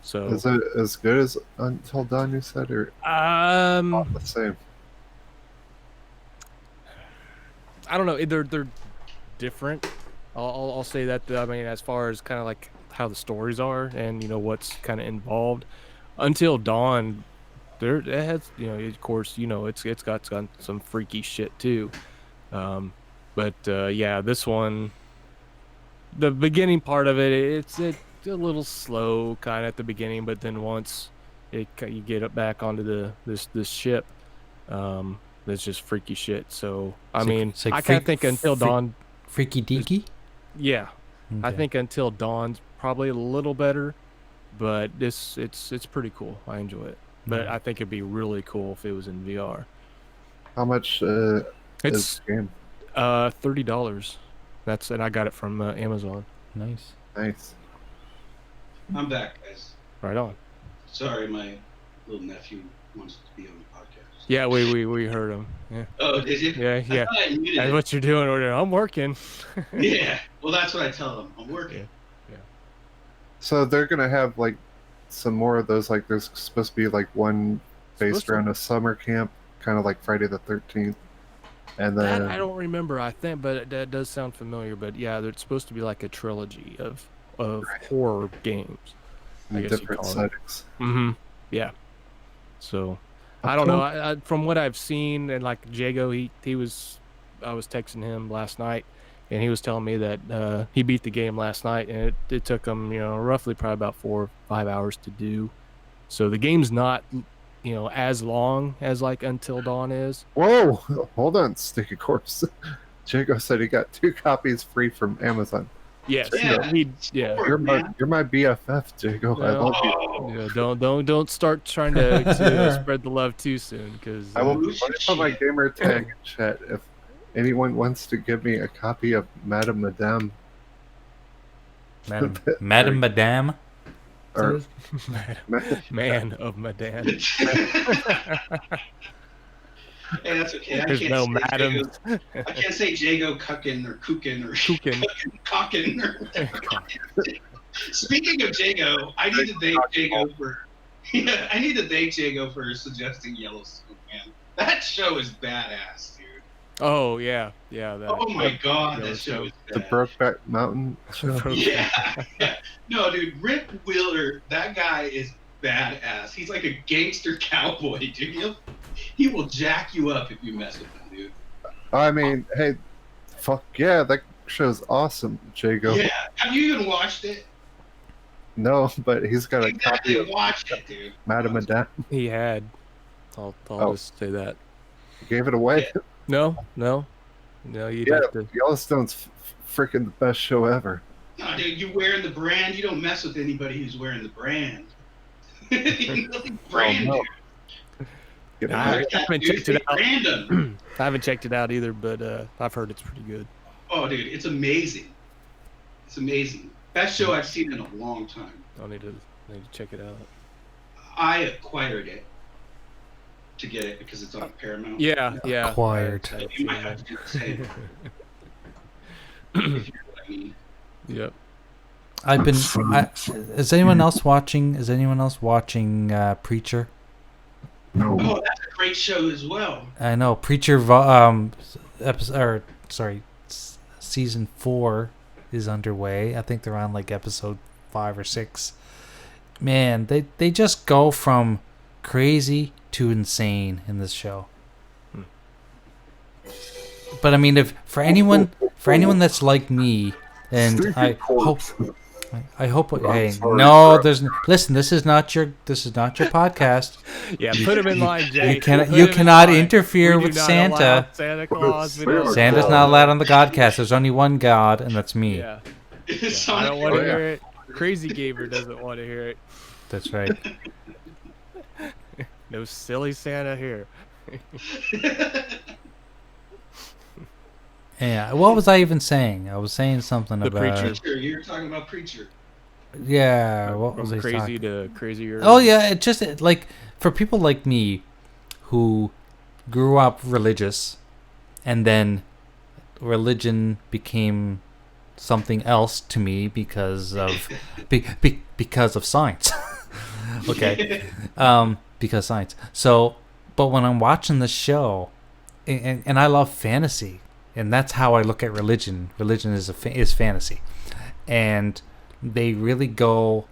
[SPEAKER 2] So
[SPEAKER 3] Is it as good as Until Dawn, you said, or not the same?
[SPEAKER 2] I don't know. They're different. I'll say that. I mean, as far as kind of like how the stories are and what's kind of involved, Until Dawn, it has of course it's got some freaky shit too. But yeah, this one, the beginning part of it's a little slow kind of at the beginning, but then once you get it back onto this ship, it's just freaky shit. So I mean, I kind of think Until Dawn,
[SPEAKER 1] freaky deaky.
[SPEAKER 2] Yeah,
[SPEAKER 1] Okay.
[SPEAKER 2] I think Until Dawn's probably a little better, but it's pretty cool. I enjoy it, but I think it'd be really cool if it was in VR.
[SPEAKER 3] How much is
[SPEAKER 2] It's
[SPEAKER 3] the game?
[SPEAKER 2] $30. And I got it from Amazon.
[SPEAKER 1] Nice.
[SPEAKER 3] Nice.
[SPEAKER 4] I'm back, guys.
[SPEAKER 2] Right on.
[SPEAKER 4] Sorry, my little nephew wants to be on the podcast.
[SPEAKER 2] Yeah, we heard him. Yeah.
[SPEAKER 4] Oh, did you?
[SPEAKER 2] Yeah.
[SPEAKER 4] I thought I muted
[SPEAKER 2] That's
[SPEAKER 4] it.
[SPEAKER 2] what you're doing over there. I'm working.
[SPEAKER 4] Yeah. Well, that's what I tell them. I'm working.
[SPEAKER 3] So they're gonna have like some more of those. Like there's supposed to be like one based around a summer camp, kind of like Friday the 13th, and then
[SPEAKER 2] That I don't remember. I think, but that does sound familiar. But yeah, there's supposed to be like a trilogy of horror games. I guess you
[SPEAKER 3] different
[SPEAKER 2] call it.
[SPEAKER 3] settings.
[SPEAKER 2] Mm-hmm. Yeah. So I don't know. I, from what I've seen, and like Jago, I was texting him last night, and he was telling me that he beat the game last night, and it took him, roughly probably about 4 or 5 hours to do. So the game's not, as long as like Until Dawn is.
[SPEAKER 3] Whoa! Hold on, Sticky Corpse. Jago said he got 2 copies free from Amazon.
[SPEAKER 2] Yes.
[SPEAKER 4] Yeah.
[SPEAKER 3] You're my BFF, Jago. I
[SPEAKER 2] No.
[SPEAKER 3] love you.
[SPEAKER 2] Yeah, don't start trying to spread the love too soon, because
[SPEAKER 3] I will put my gamer tag in chat if anyone wants to give me a copy of Madame Madame.
[SPEAKER 1] Madame Madame.
[SPEAKER 3] Or
[SPEAKER 2] man of Madan.
[SPEAKER 4] Hey, that's okay.
[SPEAKER 2] There's no madam.
[SPEAKER 4] I can't say Jago Kuken or Kuken or
[SPEAKER 2] Kuken.
[SPEAKER 4] Kuken or. Speaking of Jago, I need to thank Jago for. Yeah, I need to thank Jago for suggesting Yellowstone, man. That show is badass, dude.
[SPEAKER 2] Oh yeah.
[SPEAKER 4] Oh my god, that show is
[SPEAKER 3] the
[SPEAKER 4] badass.
[SPEAKER 3] Brokeback Mountain show.
[SPEAKER 4] Yeah. No, dude, Rick Wheeler, that guy is badass. He's like a gangster cowboy, dude. He will jack you up if you mess with him, dude.
[SPEAKER 3] I mean, hey, fuck yeah, that show's awesome, Jago.
[SPEAKER 4] Yeah. Have you even watched it?
[SPEAKER 3] No, but he's got a
[SPEAKER 4] Exactly,
[SPEAKER 3] copy of
[SPEAKER 4] watch it, dude.
[SPEAKER 3] Madame Madame.
[SPEAKER 2] He had. I'll just say that.
[SPEAKER 3] He gave it away.
[SPEAKER 2] No, you'd
[SPEAKER 3] Yeah,
[SPEAKER 2] have to.
[SPEAKER 3] Yellowstone's freaking the best show ever.
[SPEAKER 4] No, dude, you wearing the brand. You don't mess with anybody who's wearing the brand. You know, the brand,
[SPEAKER 3] no.
[SPEAKER 4] dude.
[SPEAKER 2] I haven't checked it out.
[SPEAKER 4] Random.
[SPEAKER 2] I haven't checked it out either, but I've heard it's pretty good.
[SPEAKER 4] Oh, dude, it's amazing. It's amazing. Best show I've seen in a long time.
[SPEAKER 2] I'll need to check it out.
[SPEAKER 4] I acquired it to get it because it's on Paramount.
[SPEAKER 2] Yeah.
[SPEAKER 1] Acquired.
[SPEAKER 4] So you might have to do the same. If you know what I mean.
[SPEAKER 2] Yep.
[SPEAKER 1] I've been. Is anyone else watching? Preacher?
[SPEAKER 6] No.
[SPEAKER 4] Oh, that's a great show as well.
[SPEAKER 1] I know Preacher. Season 4 is underway. I think they're on like episode 5 or 6. Man, they just go from crazy to insane in this show. But I mean, if for anyone that's like me, and I I hope.
[SPEAKER 3] I'm
[SPEAKER 1] Hey,
[SPEAKER 3] sorry,
[SPEAKER 1] no,
[SPEAKER 3] bro.
[SPEAKER 1] listen. This is not your podcast.
[SPEAKER 2] Yeah, put him in line, Jay.
[SPEAKER 1] You cannot.
[SPEAKER 2] Put
[SPEAKER 1] You
[SPEAKER 2] him in
[SPEAKER 1] cannot
[SPEAKER 2] line.
[SPEAKER 1] interfere
[SPEAKER 2] We do
[SPEAKER 1] with
[SPEAKER 2] not
[SPEAKER 1] Santa.
[SPEAKER 2] allow Santa Claus. We don't
[SPEAKER 3] Santa
[SPEAKER 1] Santa's
[SPEAKER 3] Claus.
[SPEAKER 1] not allowed on the Godcast. There's only one God, and that's me.
[SPEAKER 2] Yeah.
[SPEAKER 4] It's
[SPEAKER 2] I
[SPEAKER 4] on
[SPEAKER 2] don't want to
[SPEAKER 3] Oh, yeah.
[SPEAKER 2] hear it. Crazy Gamer doesn't want to hear it.
[SPEAKER 1] That's right.
[SPEAKER 2] No silly Santa here.
[SPEAKER 1] Yeah. What was I even saying? I was saying something
[SPEAKER 2] The
[SPEAKER 1] about.
[SPEAKER 2] preacher.
[SPEAKER 4] Preacher, you're talking about Preacher.
[SPEAKER 1] Yeah. What was
[SPEAKER 2] From
[SPEAKER 1] I
[SPEAKER 2] crazy
[SPEAKER 1] talking?
[SPEAKER 2] to crazier.
[SPEAKER 1] Oh yeah. It just like for people like me, who grew up religious, and then religion became something else to me because of because of science. Okay. Because science. So, but when I'm watching the show, and I love fantasy, and that's how I look at religion. Religion is fantasy, and they really go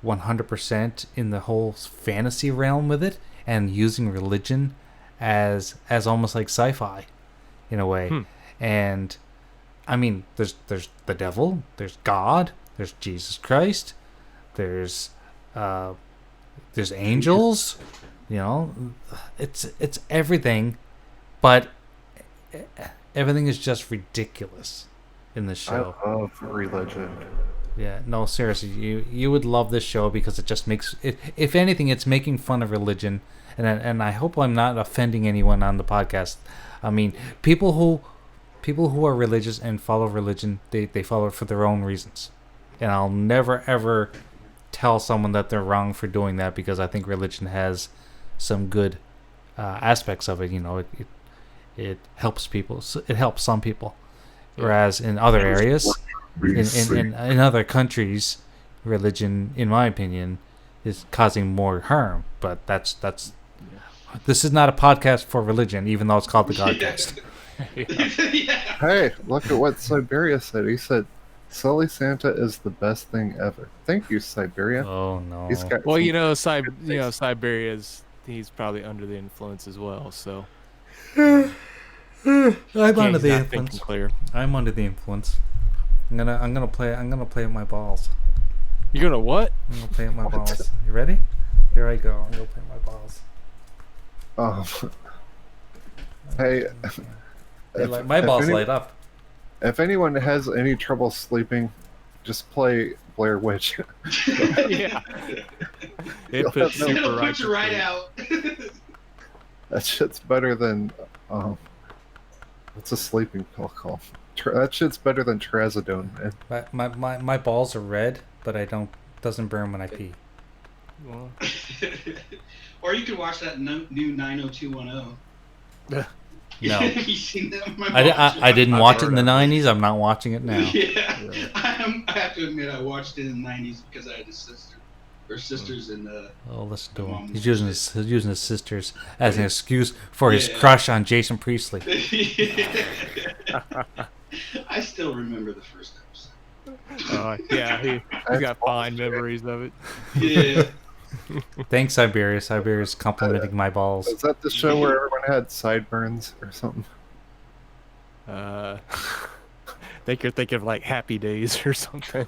[SPEAKER 1] 100% in the whole fantasy realm with it, and using religion as almost like sci-fi, in a way. And I mean, there's the devil, there's God, there's Jesus Christ, there's angels, you know, it's everything, but everything is just ridiculous in the
[SPEAKER 3] I
[SPEAKER 1] show.
[SPEAKER 3] love religion.
[SPEAKER 1] Yeah, no, seriously, you would love this show because it just makes it. If anything, it's making fun of religion, and I hope I'm not offending anyone on the podcast. I mean, people who are religious and follow religion, they follow it for their own reasons, and I'll never ever tell someone that they're wrong for doing that, because I think religion has some good aspects of it. You know, it helps people. It helps some people, whereas in other areas, in other countries, religion, in my opinion, is causing more harm. But that's this is not a podcast for religion, even though it's called the Godcast.
[SPEAKER 4] Yeah.
[SPEAKER 3] Hey, look at what Siberia said. He said, "Silly Santa is the best thing ever." Thank you, Siberia.
[SPEAKER 1] Oh no!
[SPEAKER 3] He's got
[SPEAKER 2] Well,
[SPEAKER 3] some-
[SPEAKER 2] Siberia's. He's probably under the influence as well. So
[SPEAKER 1] I'm under
[SPEAKER 2] he's
[SPEAKER 1] the
[SPEAKER 2] not thinking
[SPEAKER 1] influence.
[SPEAKER 2] clear.
[SPEAKER 1] I'm under the influence. I'm gonna play with my balls.
[SPEAKER 2] You're gonna what?
[SPEAKER 1] I'm gonna play with my balls. You ready? Here I go. I'm gonna play with my balls.
[SPEAKER 3] Hey,
[SPEAKER 1] My balls
[SPEAKER 3] any-
[SPEAKER 1] light up.
[SPEAKER 3] if anyone has any trouble sleeping, just play Blair Witch.
[SPEAKER 2] Yeah. It puts
[SPEAKER 3] No.
[SPEAKER 2] super
[SPEAKER 4] It'll
[SPEAKER 2] right
[SPEAKER 4] put
[SPEAKER 2] to
[SPEAKER 4] you right
[SPEAKER 2] sleep.
[SPEAKER 4] out.
[SPEAKER 3] That shit's better than what's a sleeping pill called? That shit's better than trazodone, man.
[SPEAKER 1] My balls are red, but doesn't burn when I pee.
[SPEAKER 2] Well,
[SPEAKER 4] Or you could watch that new 90210.
[SPEAKER 1] No,
[SPEAKER 4] Have you seen that? My
[SPEAKER 1] I
[SPEAKER 4] balls are-
[SPEAKER 1] didn't
[SPEAKER 3] I've
[SPEAKER 1] watch it in
[SPEAKER 3] heard
[SPEAKER 1] the
[SPEAKER 3] of it.
[SPEAKER 1] '90s. I'm not watching it now.
[SPEAKER 4] Yeah. I have to admit, I watched it in the 90s because I had a sister. Or sisters in the.
[SPEAKER 1] Oh, listen to him.
[SPEAKER 4] Mom
[SPEAKER 1] He's
[SPEAKER 4] was
[SPEAKER 1] using his sisters as an excuse for his
[SPEAKER 4] Yeah.
[SPEAKER 1] crush on Jason Priestley.
[SPEAKER 4] I still remember the first episode.
[SPEAKER 2] yeah, he's got fine memories of it.
[SPEAKER 4] Yeah.
[SPEAKER 1] Thanks, Siberia. Siberia's complimenting my balls.
[SPEAKER 3] Is that the show where everyone had sideburns or something?
[SPEAKER 2] Think you're thinking of like Happy Days or something.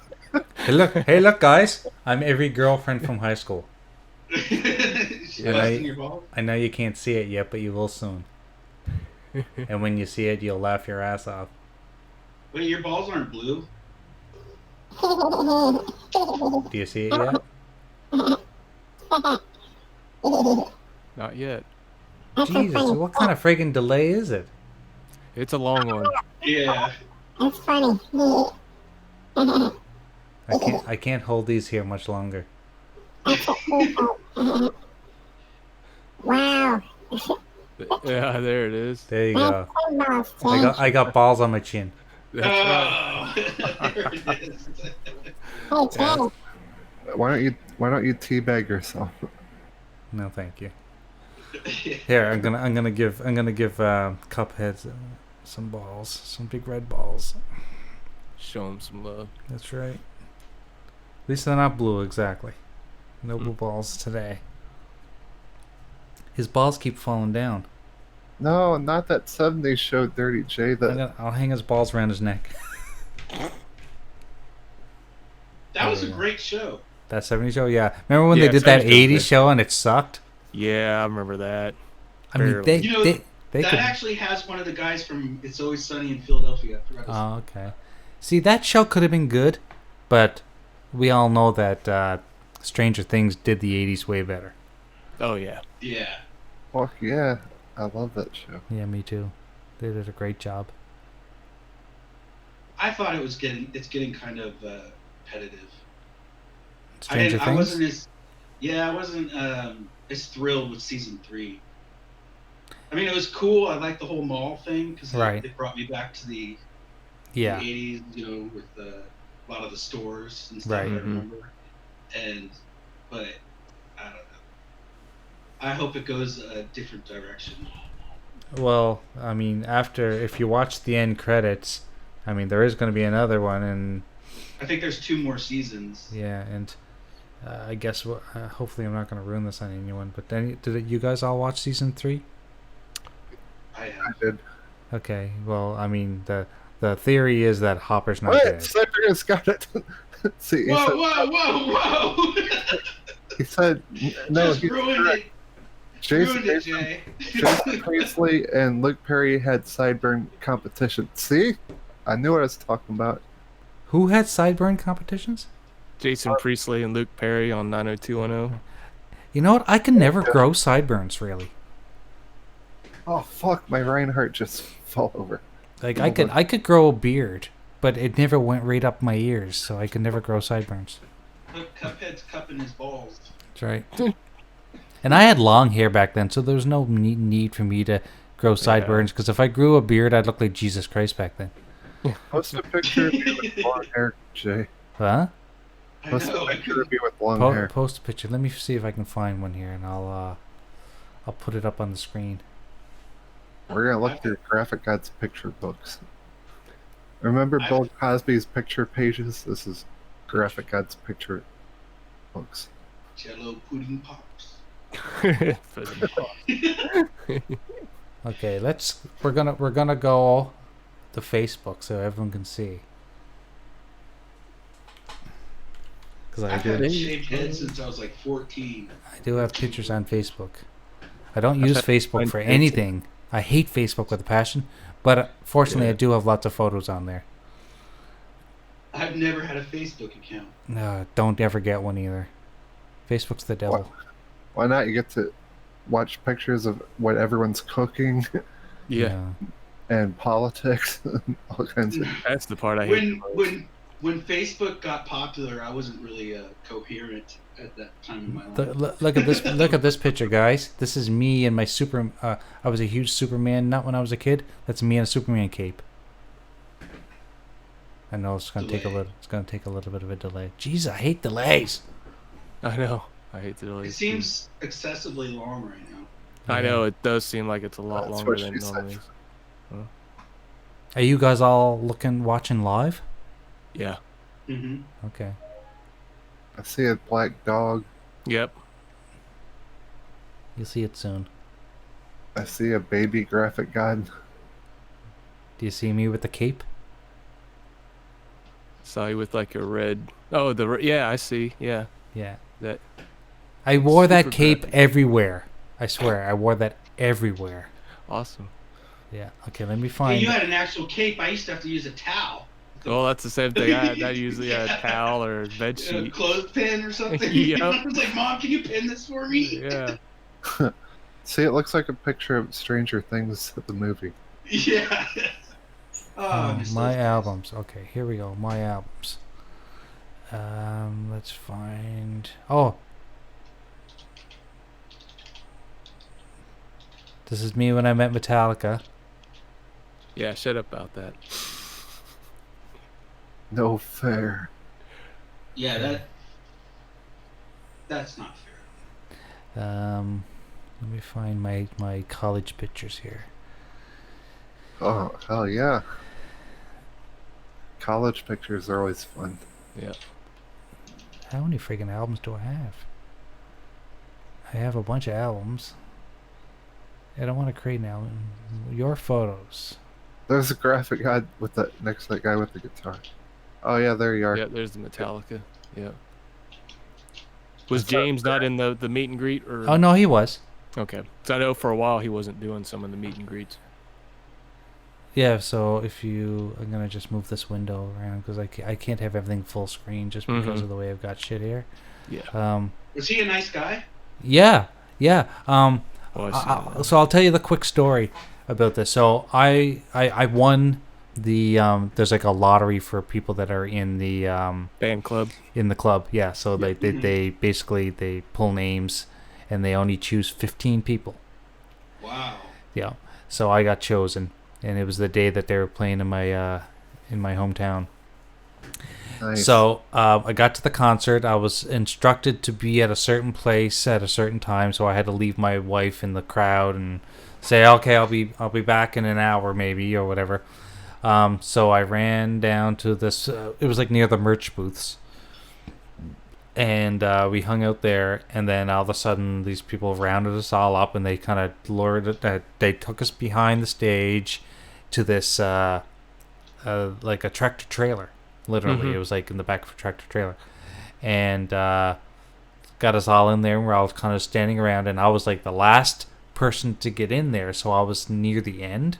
[SPEAKER 1] Hey, look, guys! I'm every girlfriend from high school.
[SPEAKER 4] She
[SPEAKER 1] And
[SPEAKER 4] lost in your balls?
[SPEAKER 1] I know you can't see it yet, but you will soon. And when you see it, you'll laugh your ass off.
[SPEAKER 4] Wait, your balls aren't blue?
[SPEAKER 1] Do you see it yet?
[SPEAKER 2] Not yet.
[SPEAKER 1] Jesus, what kind of friggin' delay is it?
[SPEAKER 2] It's a long one.
[SPEAKER 4] Yeah.
[SPEAKER 5] That's funny.
[SPEAKER 1] I can't hold these here much longer.
[SPEAKER 5] Wow.
[SPEAKER 2] Yeah, there it is.
[SPEAKER 1] There you go.
[SPEAKER 5] That's balls, Jay.
[SPEAKER 1] I got balls on my chin.
[SPEAKER 2] That's right.
[SPEAKER 4] Oh, there it is.
[SPEAKER 5] Hey, Jay.
[SPEAKER 3] Why don't you teabag yourself?
[SPEAKER 1] No, thank you. Here, I'm gonna give Cuphead some balls, some big red balls.
[SPEAKER 2] Show him some love.
[SPEAKER 1] That's right. At least they're not blue, exactly. No blue balls today. His balls keep falling down.
[SPEAKER 3] No, not that 70s show, Dirty J. That
[SPEAKER 1] I'll hang his balls around his neck.
[SPEAKER 4] That That was a
[SPEAKER 1] yeah.
[SPEAKER 4] great show.
[SPEAKER 1] That 70s show, yeah. Remember when
[SPEAKER 2] Yeah,
[SPEAKER 1] they did that
[SPEAKER 2] 70s show,
[SPEAKER 1] 80s
[SPEAKER 2] yeah.
[SPEAKER 1] show and it sucked?
[SPEAKER 2] Yeah, I remember that.
[SPEAKER 1] I mean,
[SPEAKER 2] Barely.
[SPEAKER 4] You know,
[SPEAKER 1] they
[SPEAKER 4] that
[SPEAKER 1] could.
[SPEAKER 4] actually has one of the guys from It's Always Sunny in Philadelphia. I forgot his
[SPEAKER 1] Oh, okay. See, that show could have been good, but we all know that Stranger Things did the 80s way better.
[SPEAKER 2] Oh yeah.
[SPEAKER 4] Yeah.
[SPEAKER 3] Fuck yeah. I love that show.
[SPEAKER 1] Yeah, me too. They did a great job.
[SPEAKER 4] I thought it's getting kind of repetitive.
[SPEAKER 1] Stranger
[SPEAKER 4] I
[SPEAKER 1] Things?
[SPEAKER 4] wasn't as thrilled with season 3. I mean, it was cool. I liked the whole mall thing because
[SPEAKER 1] Right.
[SPEAKER 4] it brought me back to the
[SPEAKER 1] Yeah.
[SPEAKER 4] 80s, you know, with a lot of the stores and stuff
[SPEAKER 1] Right.
[SPEAKER 4] I
[SPEAKER 1] Mhm.
[SPEAKER 4] remember. But I don't know. I hope it goes a different direction.
[SPEAKER 1] Well, I mean, if you watch the end credits, I mean, there is going to be another one, and
[SPEAKER 4] I think there's 2 more seasons.
[SPEAKER 1] yeah, and I guess hopefully I'm not going to ruin this on anyone. But then, did you guys all watch season 3?
[SPEAKER 4] I
[SPEAKER 3] I
[SPEAKER 4] have.
[SPEAKER 3] did.
[SPEAKER 1] Okay. Well, I mean, the theory is that Hopper's not
[SPEAKER 3] What?
[SPEAKER 1] dead.
[SPEAKER 3] Cyprian's got it. See,
[SPEAKER 4] Whoa!
[SPEAKER 3] he said no.
[SPEAKER 4] Just
[SPEAKER 3] He's
[SPEAKER 4] ruined
[SPEAKER 3] correct.
[SPEAKER 4] it. Ruined it, Jay.
[SPEAKER 3] Jason Priestley and Luke Perry had sideburn competition. See? I knew what I was talking about.
[SPEAKER 1] Who had sideburn competitions?
[SPEAKER 2] Jason Priestley and Luke Perry on 90210.
[SPEAKER 1] You know what? I can never grow sideburns, really.
[SPEAKER 3] Oh fuck, my Reinhardt just fell over.
[SPEAKER 1] Like I could grow a beard, but it never went right up my ears, so I could never grow sideburns.
[SPEAKER 4] Look, Cuphead's cupping his balls.
[SPEAKER 1] That's right. And I had long hair back then, so there was no need for me to grow sideburns. Because if I grew a beard, I'd look like Jesus Christ back then.
[SPEAKER 3] Post a picture of you with long hair, Jay.
[SPEAKER 1] Huh?
[SPEAKER 4] I
[SPEAKER 3] Post
[SPEAKER 4] know.
[SPEAKER 3] a picture of you with long hair.
[SPEAKER 1] Post a picture. Let me see if I can find one here, and I'll put it up on the screen.
[SPEAKER 3] We're gonna look through Graphic God's picture books. Remember Bill Cosby's picture pages? This is Graphic God's picture books.
[SPEAKER 4] Jello pudding pops.
[SPEAKER 1] Okay, we're gonna go to Facebook so everyone can see. Because
[SPEAKER 4] I've had a shaved head since I was like 14.
[SPEAKER 1] I do have pictures on Facebook. I don't use Facebook for anything. I hate Facebook with a passion, but fortunately I do have lots of photos on there.
[SPEAKER 4] I've never had a Facebook account.
[SPEAKER 1] No, don't ever get one either. Facebook's the devil.
[SPEAKER 3] Why not? You get to watch pictures of what everyone's cooking
[SPEAKER 2] Yeah.
[SPEAKER 3] and politics and all kinds of.
[SPEAKER 2] That's the part I hate.
[SPEAKER 4] When Facebook got popular, I wasn't really coherent at that time in my life.
[SPEAKER 1] Look at this! Look at this picture, guys. This is me and my super. I was a huge Superman nut when I was a kid. That's me in a Superman cape. I know it's gonna take a little. It's gonna take a little bit of a delay. Jeez, I hate delays.
[SPEAKER 2] I know. I hate to
[SPEAKER 4] It
[SPEAKER 2] delay.
[SPEAKER 4] seems excessively long right now.
[SPEAKER 2] I know it does seem like it's a lot
[SPEAKER 3] That's
[SPEAKER 2] longer
[SPEAKER 3] what
[SPEAKER 2] than
[SPEAKER 3] she
[SPEAKER 2] it normally
[SPEAKER 3] said.
[SPEAKER 2] is.
[SPEAKER 1] Are you guys all watching live?
[SPEAKER 2] Yeah.
[SPEAKER 4] Mm-hmm.
[SPEAKER 1] Okay.
[SPEAKER 3] I see a black dog.
[SPEAKER 2] Yep.
[SPEAKER 1] You'll see it soon.
[SPEAKER 3] I see a baby Graphic God.
[SPEAKER 1] Do you see me with the cape?
[SPEAKER 2] Saw you with like a red. Oh, yeah, I see. Yeah.
[SPEAKER 1] Yeah.
[SPEAKER 2] That.
[SPEAKER 1] I wore that
[SPEAKER 2] Super
[SPEAKER 1] cape
[SPEAKER 2] graphic.
[SPEAKER 1] everywhere. I swear, I wore that everywhere.
[SPEAKER 2] Awesome.
[SPEAKER 1] Yeah. Okay, let me
[SPEAKER 4] Hey,
[SPEAKER 1] find.
[SPEAKER 4] you had an actual cape. I used to have to use a towel.
[SPEAKER 2] Well, that's the same thing. I usually a towel or a bed
[SPEAKER 4] A
[SPEAKER 2] sheet.
[SPEAKER 4] clothespin or something.
[SPEAKER 2] Yep.
[SPEAKER 4] I was like, Mom, can you pin this for me?
[SPEAKER 2] Yeah.
[SPEAKER 3] See, it looks like a picture of Stranger Things, the movie.
[SPEAKER 4] Yeah. Oh, I miss
[SPEAKER 1] my
[SPEAKER 4] those days.
[SPEAKER 1] albums. Okay, here we go. My albums. Let's find. Oh, this is me when I met Metallica.
[SPEAKER 2] Yeah. Shut up about that.
[SPEAKER 3] No fair.
[SPEAKER 4] Yeah, that's not fair.
[SPEAKER 1] Let me find my college pictures here.
[SPEAKER 3] Oh, hell yeah. College pictures are always fun.
[SPEAKER 2] Yeah.
[SPEAKER 1] How many freaking albums do I have? I have a bunch of albums. I don't want to create an album. Your photos.
[SPEAKER 3] There's a Graphic God with that next to that guy with the guitar. Oh yeah, there you are.
[SPEAKER 2] Yeah. There's the Metallica. Yeah. Was James not in the meet and greet? Or?
[SPEAKER 1] Oh, no, he was.
[SPEAKER 2] Okay. So I know for a while he wasn't doing some of the meet and greets.
[SPEAKER 1] Yeah, so I'm going to just move this window around because I can't have everything full screen just because of the way I've got shit here.
[SPEAKER 2] Yeah.
[SPEAKER 4] Was he a nice guy?
[SPEAKER 1] Yeah.
[SPEAKER 2] Well,
[SPEAKER 1] So I'll tell you the quick story about this. So I won the there's like a lottery for people that are in the
[SPEAKER 2] band club.
[SPEAKER 1] In the club, yeah. So they basically they pull names and they only choose 15 people.
[SPEAKER 4] Wow.
[SPEAKER 1] Yeah. So I got chosen, and it was the day that they were playing in my hometown.
[SPEAKER 3] Nice.
[SPEAKER 1] So I got to the concert. I was instructed to be at a certain place at a certain time, so I had to leave my wife in the crowd and say, "Okay, I'll be back in an hour, maybe, or whatever." So I ran down to this. It was like near the merch booths, and we hung out there. And then all of a sudden, these people rounded us all up, and they kind of lured it. They took us behind the stage to this like a tractor trailer. Literally, it was like in the back of a tractor trailer, and got us all in there. And we're all kind of standing around, and I was like the last person to get in there, so I was near the end.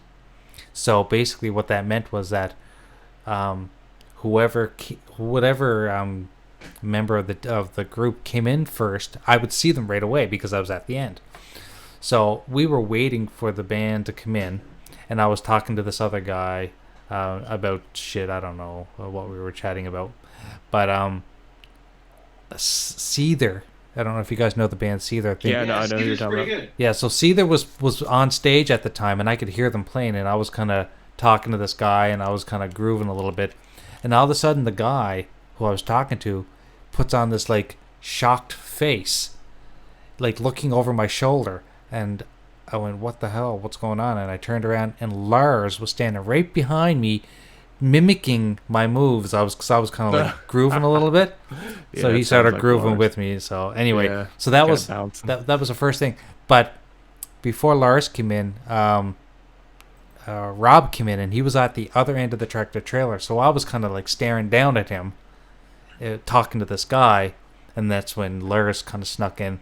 [SPEAKER 1] So basically, what that meant was that whatever member of the group came in first, I would see them right away because I was at the end. So we were waiting for the band to come in, and I was talking to this other guy about shit. I don't know what we were chatting about, but Seether. I don't know if you guys know the band Seether.
[SPEAKER 2] Yeah, no, I know who you're talking about.
[SPEAKER 4] Good.
[SPEAKER 1] Yeah, so Seether was on stage at the time, and I could hear them playing, and I was kind of talking to this guy, and I was kind of grooving a little bit, and all of a sudden the guy who I was talking to puts on this like shocked face, like looking over my shoulder, and I went, "What the hell? What's going on?" And I turned around, and Lars was standing right behind me, mimicking my moves. I was kind of like grooving a little bit, so he started grooving with me. So anyway, so that was that was the first thing. But before Lars came in, Rob came in, and he was at the other end of the tractor trailer. So I was kind of like staring down at him, talking to this guy, and that's when Lars kind of snuck in.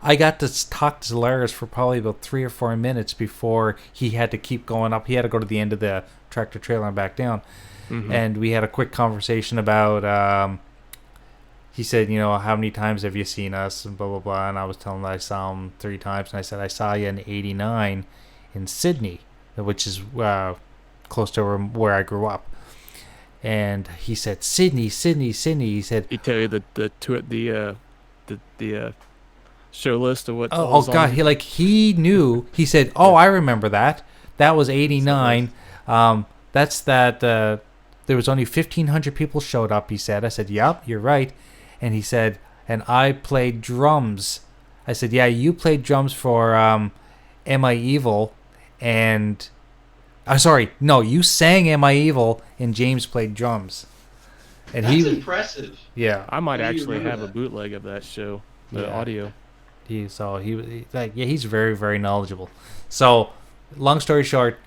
[SPEAKER 1] I got to talk to Dazarus for probably about 3 or 4 minutes before he had to keep going up. He had to go to the end of the tractor trailer and back down. And we had a quick conversation about, he said, how many times have you seen us, and blah, blah, blah. And I was telling him that I saw him 3 times. And I said, I saw you in '89 in Sydney, which is close to where I grew up. And he said, Sydney. He said,
[SPEAKER 2] he tell you the show list of what?
[SPEAKER 1] Oh God! He knew. He said, "Oh, I remember that. That was '89. That's that. There was only 1,500 people showed up." He said. I said, "Yep, you're right." And he said, "And I played drums." I said, "Yeah, you played drums for Am I Evil?" And sorry, no, you sang Am I Evil, and James played drums. And
[SPEAKER 4] That's impressive.
[SPEAKER 1] Yeah,
[SPEAKER 2] I might actually have a bootleg of that show, the audio.
[SPEAKER 1] He's very, very knowledgeable. So, long story short,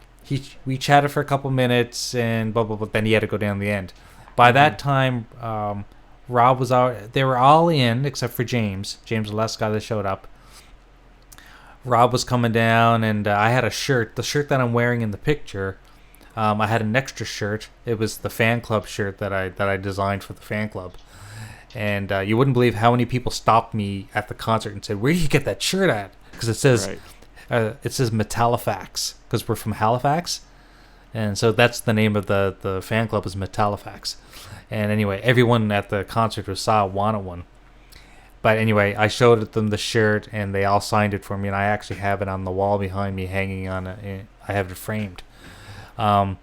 [SPEAKER 1] we chatted for a couple minutes and blah blah blah. Then he had to go down the end. By that time, Rob was out. They were all in except for James. James was the last guy that showed up. Rob was coming down, and I had a shirt. The shirt that I'm wearing in the picture. I had an extra shirt. It was the fan club shirt that I designed for the fan club. And you wouldn't believe how many people stopped me at the concert and said, "Where do you get that shirt at?" Because it says Metallifax, because we're from Halifax, and so that's the name of the fan club is Metallifax. And anyway, everyone at the concert who saw wanted one. But anyway, I showed them the shirt, and they all signed it for me, and I actually have it on the wall behind me, hanging on. I have it framed. But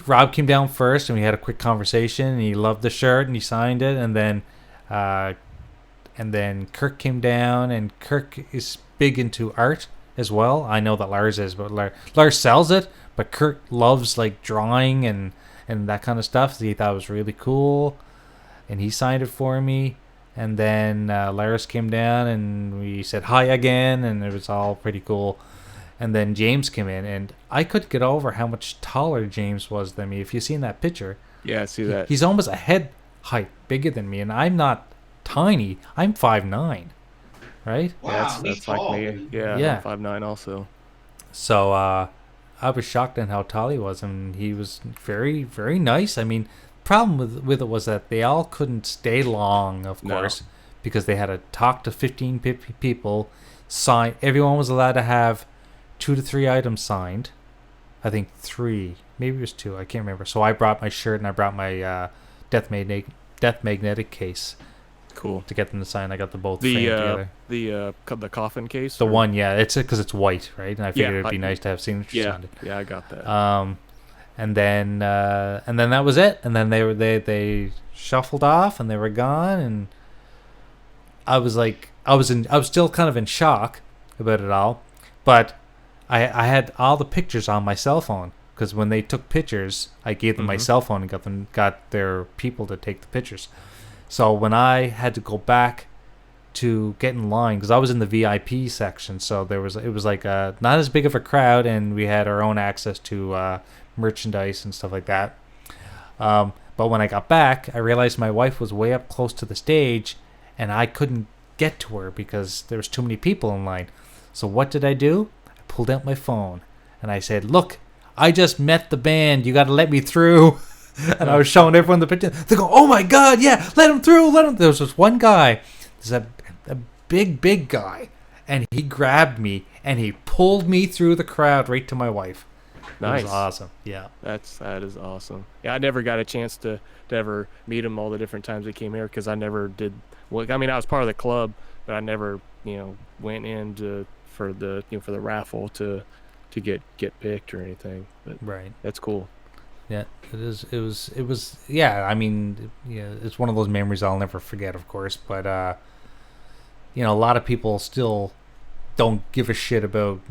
[SPEAKER 1] Rob came down first, and we had a quick conversation, and he loved the shirt, and he signed it, and then Kirk came down, and Kirk is big into art as well. I know that Lars is, but Lars sells it, but Kirk loves like drawing and that kind of stuff, so he thought it was really cool, and he signed it for me. And then Lars came down, and we said hi again, and it was all pretty cool. And then James came in, and I couldn't get over how much taller James was than me. If you've seen that picture.
[SPEAKER 2] Yeah, I see that.
[SPEAKER 1] He's almost a head height bigger than me, and I'm not tiny. I'm 5'9", right?
[SPEAKER 4] Wow, he's
[SPEAKER 2] that's like
[SPEAKER 4] tall.
[SPEAKER 2] me. Yeah,
[SPEAKER 1] Yeah.
[SPEAKER 2] I'm 5'9" also.
[SPEAKER 1] So I was shocked at how tall he was, and he was very, very nice. I mean, problem with it was that they all couldn't stay long, of
[SPEAKER 2] No.
[SPEAKER 1] course, because they had to talk to 15 people, sign. Everyone was allowed to have 2 to 3 items signed. I think 3, maybe it was 2. I can't remember. So I brought my shirt and I brought my Death Magnetic case
[SPEAKER 2] Cool.
[SPEAKER 1] to get them to sign. I got them both framed together.
[SPEAKER 2] The coffin case.
[SPEAKER 1] The
[SPEAKER 2] or-
[SPEAKER 1] one, yeah, it's because it's white, right? And I figured
[SPEAKER 2] Yeah,
[SPEAKER 1] it'd be nice to have signatures
[SPEAKER 2] Yeah,
[SPEAKER 1] on it.
[SPEAKER 2] yeah, I got that.
[SPEAKER 1] And then that was it. And then they shuffled off and they were gone. And I was still kind of in shock about it all, but I had all the pictures on my cell phone because when they took pictures, I gave them my cell phone and got their people to take the pictures. So when I had to go back to get in line, because I was in the VIP section, so it was like not as big of a crowd, and we had our own access to merchandise and stuff like that. But when I got back, I realized my wife was way up close to the stage, and I couldn't get to her because there was too many people in line. So what did I do? I pulled out my phone and I said, "Look, I just met the band. You got to let me through." And I was showing everyone the picture. They go, "Oh my God, yeah, let him through, let him." There was this one guy, there's a big guy, and he grabbed me and he pulled me through the crowd right to my wife.
[SPEAKER 2] Nice.
[SPEAKER 1] It was awesome. Yeah.
[SPEAKER 2] That is awesome. Yeah, I never got a chance to ever meet them all the different times they came here because I never did. Well, I mean, I was part of the club, but I never, went in for the raffle to get picked or anything. But
[SPEAKER 1] Right.
[SPEAKER 2] that's cool.
[SPEAKER 1] Yeah, it is. It was. Yeah, I mean, yeah, it's one of those memories I'll never forget, of course. But a lot of people still don't give a shit about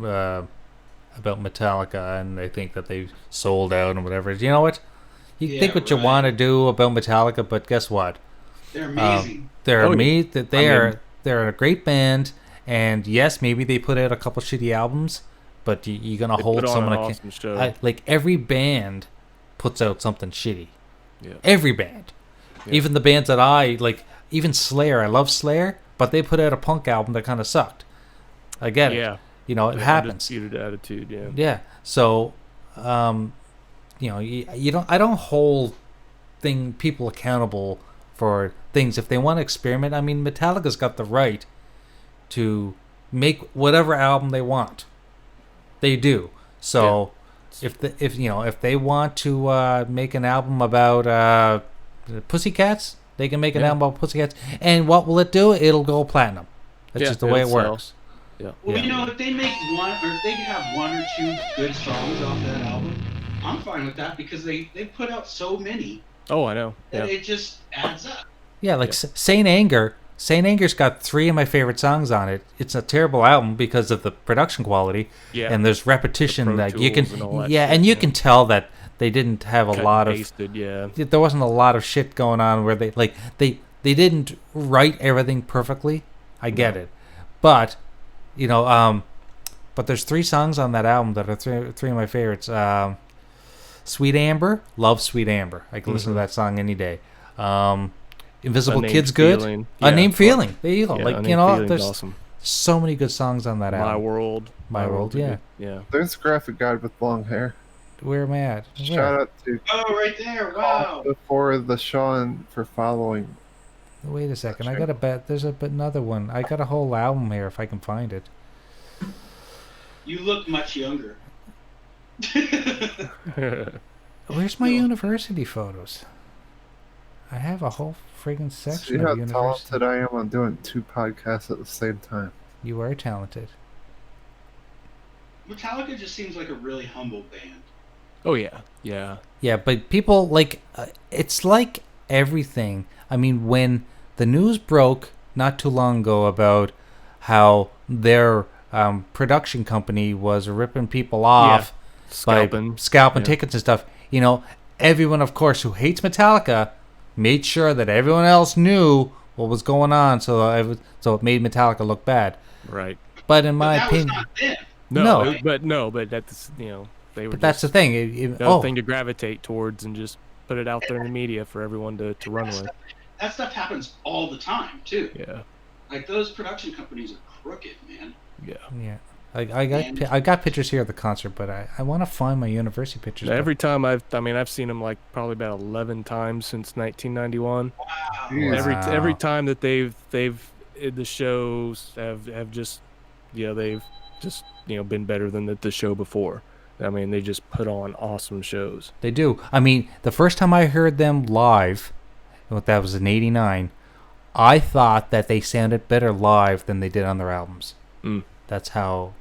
[SPEAKER 1] Metallica, and they think that they sold out and whatever. You know what? You
[SPEAKER 4] Yeah,
[SPEAKER 1] think what you
[SPEAKER 4] right.
[SPEAKER 1] want to do about Metallica, but guess what?
[SPEAKER 4] They're amazing.
[SPEAKER 1] They're
[SPEAKER 2] Oh, yeah.
[SPEAKER 1] amazing. They're a great band, and yes, maybe they put out a couple shitty albums, but you're gonna
[SPEAKER 2] They
[SPEAKER 1] hold
[SPEAKER 2] put on
[SPEAKER 1] someone.
[SPEAKER 2] an awesome show.
[SPEAKER 1] Like every band puts out something shitty.
[SPEAKER 2] Yeah.
[SPEAKER 1] Every band,
[SPEAKER 2] Yeah.
[SPEAKER 1] even the bands that I like, even Slayer. I love Slayer, but they put out a punk album that kind of sucked. I get it.
[SPEAKER 2] Yeah.
[SPEAKER 1] It happens.
[SPEAKER 2] Undisputed Attitude. Yeah.
[SPEAKER 1] Yeah. So, you don't. I don't hold people accountable for things if they want to experiment. I mean, Metallica's got the right to make whatever album they want. They do. So, if they want to make an album about Pussycats, they can make an album about Pussycats. And what will it do? It'll go platinum. That's just the way it
[SPEAKER 2] it'll sell.
[SPEAKER 1] works.
[SPEAKER 2] Yeah.
[SPEAKER 4] Well, if they make one, or if they have 1 or 2 good songs off that album, I'm fine with that because they put out so many
[SPEAKER 2] Oh, I know.
[SPEAKER 4] that
[SPEAKER 2] Yeah.
[SPEAKER 4] it just adds up.
[SPEAKER 1] Yeah, like Saint Anger. Saint Anger's got 3 of my favorite songs on it. It's a terrible album because of the production quality,
[SPEAKER 2] Yeah.
[SPEAKER 1] and there's repetition
[SPEAKER 2] Pro
[SPEAKER 1] that you can,
[SPEAKER 2] Tools and all that
[SPEAKER 1] and
[SPEAKER 2] shit,
[SPEAKER 1] you
[SPEAKER 2] yeah.
[SPEAKER 1] can tell that they didn't have a
[SPEAKER 2] Cut
[SPEAKER 1] lot
[SPEAKER 2] and
[SPEAKER 1] of.
[SPEAKER 2] pasted, yeah.
[SPEAKER 1] There wasn't a lot of shit going on where they didn't write everything perfectly. I get it, but but there's 3 songs on that album that are three of my favorites. Sweet Amber, love Sweet Amber. I can listen to that song any day. Invisible
[SPEAKER 2] Unnamed
[SPEAKER 1] Kid's good.
[SPEAKER 2] Feeling.
[SPEAKER 1] Unnamed
[SPEAKER 2] Yeah.
[SPEAKER 1] Feeling. There you go.
[SPEAKER 2] Yeah,
[SPEAKER 1] like
[SPEAKER 2] Unnamed Feeling's
[SPEAKER 1] there's
[SPEAKER 2] awesome.
[SPEAKER 1] so many good songs on that
[SPEAKER 2] My
[SPEAKER 1] album.
[SPEAKER 2] World.
[SPEAKER 1] My World, yeah.
[SPEAKER 2] Yeah.
[SPEAKER 3] There's a graphic guide with long hair.
[SPEAKER 1] Where am I at?
[SPEAKER 3] Shout out to
[SPEAKER 4] Oh, right there! Wow.
[SPEAKER 3] before the Sean for following.
[SPEAKER 1] Wait a second. I got a bet. There's another one. I got a whole album here if I can find it.
[SPEAKER 4] You look much younger.
[SPEAKER 1] Where's my university photos? I have a whole friggin'
[SPEAKER 3] See
[SPEAKER 1] section
[SPEAKER 3] how
[SPEAKER 1] of university.
[SPEAKER 3] talented I am on doing 2 podcasts at the same time.
[SPEAKER 1] You are talented.
[SPEAKER 4] Metallica just seems like a really humble band.
[SPEAKER 2] Oh, yeah. Yeah.
[SPEAKER 1] Yeah, but people it's like everything. I mean, when the news broke not too long ago about how their production company was ripping people off by scalping
[SPEAKER 2] Yeah.
[SPEAKER 1] tickets and stuff, everyone, of course, who hates Metallica made sure that everyone else knew what was going on, so it made Metallica look bad.
[SPEAKER 2] Right.
[SPEAKER 1] But in my
[SPEAKER 4] But that
[SPEAKER 1] opinion,
[SPEAKER 4] was not them.
[SPEAKER 1] No.
[SPEAKER 2] But that's, they were
[SPEAKER 1] but that's the thing.
[SPEAKER 2] another thing to gravitate towards and just put it out there in the media for everyone to run with.
[SPEAKER 4] That stuff happens all the time too.
[SPEAKER 2] Yeah.
[SPEAKER 4] Like those production companies are crooked, man.
[SPEAKER 2] Yeah.
[SPEAKER 1] Yeah. I got pictures here of the concert, but I want to find my university pictures.
[SPEAKER 2] Every time I've seen them like probably about 11 times since 1991.
[SPEAKER 4] Wow.
[SPEAKER 2] Every time that they've the shows have just they've just been better than the show before. I mean, they just put on awesome shows.
[SPEAKER 1] They do. I mean, the first time I heard them live, that was in '89, I thought that they sounded better live than they did on their albums. That's how.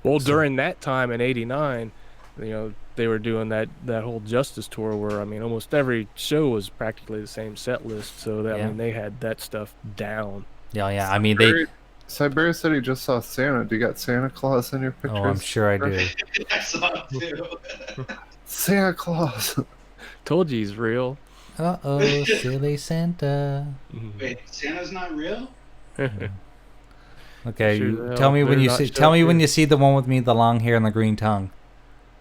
[SPEAKER 2] Well, during that time in '89, they were doing that whole Justice tour where, I mean, almost every show was practically the same set list. So that, I mean, they had that stuff down.
[SPEAKER 1] Yeah. I mean,
[SPEAKER 3] Siberia said he just saw Santa. Do you got Santa Claus in your pictures?
[SPEAKER 1] Oh, I'm sure I do.
[SPEAKER 4] I saw it too.
[SPEAKER 3] Santa Claus.
[SPEAKER 2] Told you he's real.
[SPEAKER 1] Uh-oh, silly Santa.
[SPEAKER 4] Wait, Santa's not real?
[SPEAKER 1] Okay,
[SPEAKER 2] Sure,
[SPEAKER 1] tell me when you
[SPEAKER 2] not
[SPEAKER 1] see.
[SPEAKER 2] sure
[SPEAKER 1] Tell me
[SPEAKER 2] if
[SPEAKER 1] when you see the one with me, the long hair and the green tongue.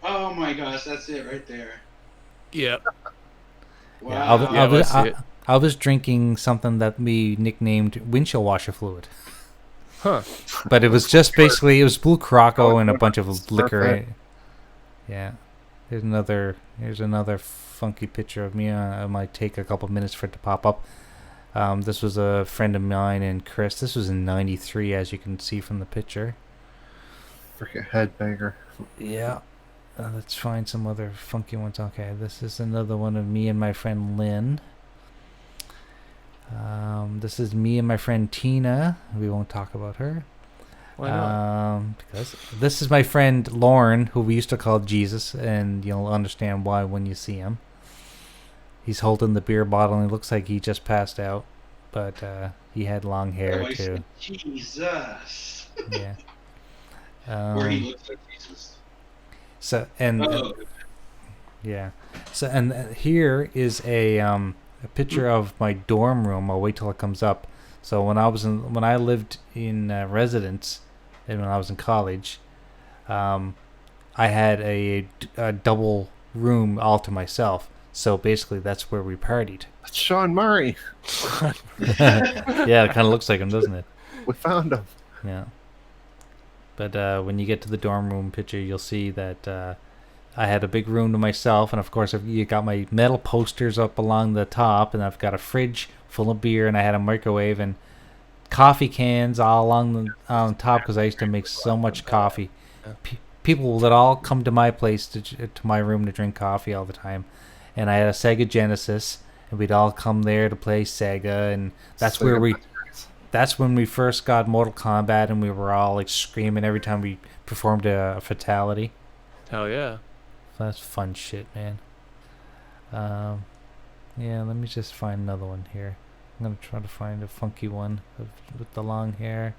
[SPEAKER 4] Oh my gosh, that's it right there.
[SPEAKER 2] Yep.
[SPEAKER 4] Wow.
[SPEAKER 1] I was drinking something that we nicknamed windshield washer fluid.
[SPEAKER 2] Huh.
[SPEAKER 1] But it was just basically, it was Blue Croco and a bunch of liquor. Yeah. Here's another funky picture of me. I might take a couple minutes for it to pop up. This was a friend of mine and Chris. This was in '93, as you can see from the picture.
[SPEAKER 3] Freaking headbanger.
[SPEAKER 1] Yeah. Let's find some other funky ones. Okay, this is another one of me and my friend Lynn. This is me and my friend Tina. We won't talk about her.
[SPEAKER 2] Why not?
[SPEAKER 1] Because this is my friend Lauren, who we used to call Jesus, and you'll understand why when you see him. He's holding the beer bottle, and it looks like he just passed out, but he had long hair too.
[SPEAKER 4] Jesus.
[SPEAKER 1] Yeah.
[SPEAKER 4] Where he looks like Jesus.
[SPEAKER 1] So yeah. So and here is a picture of my dorm room. I'll wait till it comes up. So when I lived in residence, and when I was in college, I had a double room all to myself. So basically, that's where we partied.
[SPEAKER 3] That's Sean Murray.
[SPEAKER 1] Yeah, it kind of looks like him, doesn't it?
[SPEAKER 3] We found him.
[SPEAKER 1] Yeah. But when you get to the dorm room picture, you'll see that I had a big room to myself, and of course, you got my metal posters up along the top, and I've got a fridge full of beer, and I had a microwave and coffee cans all along on top because I used to make so much coffee. People would all come to my place to my room to drink coffee all the time, and I had a Sega Genesis, and we'd all come there to play Sega, and that's when we first got Mortal Kombat, and we were all like screaming every time we performed a fatality.
[SPEAKER 2] Hell yeah.
[SPEAKER 1] That's fun shit, man. Yeah, let me just find another one here. I'm gonna try to find a funky one with the long hair.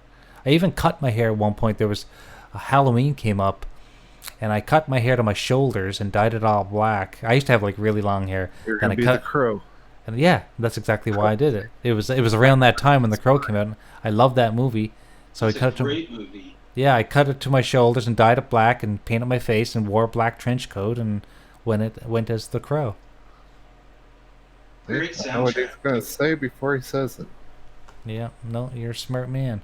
[SPEAKER 1] I even cut my hair at one point. There was a Halloween came up, and I cut my hair to my shoulders and dyed it all black. I used to have like really long hair.
[SPEAKER 3] You're gonna be the Crow.
[SPEAKER 1] And yeah, that's exactly why I did it. It was around that time when The Crow came out. I loved that movie, so
[SPEAKER 4] It's
[SPEAKER 1] I cut
[SPEAKER 4] a
[SPEAKER 1] it to.
[SPEAKER 4] great movie.
[SPEAKER 1] Yeah, I cut it to my shoulders and dyed it black and painted my face and wore a black trench coat and went as the Crow.
[SPEAKER 4] Great
[SPEAKER 3] I know what he's
[SPEAKER 4] soundtrack.
[SPEAKER 3] gonna say before he says it.
[SPEAKER 1] Yeah, no, you're a smart man.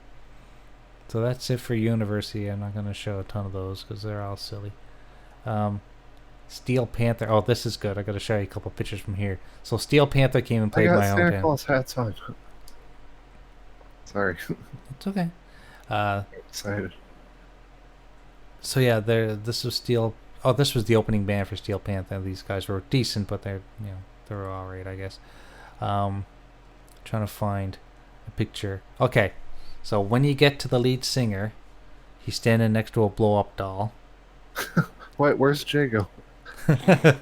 [SPEAKER 1] So that's it for University. I'm not going to show a ton of those because they're all silly. Steel Panther. Oh, this is good. I got to show you a couple pictures from here. So Steel Panther came and played
[SPEAKER 3] I got
[SPEAKER 1] my own
[SPEAKER 3] Santa
[SPEAKER 1] band.
[SPEAKER 3] Claus hats on. Sorry.
[SPEAKER 1] It's okay.
[SPEAKER 3] Excited.
[SPEAKER 1] So yeah, this was Steel. Oh, this was the opening band for Steel Panther. These guys were decent, but they were all right, I guess. Trying to find a picture. Okay, so when you get to the lead singer, he's standing next to a blow-up doll.
[SPEAKER 3] Wait, where's Jago?
[SPEAKER 1] Let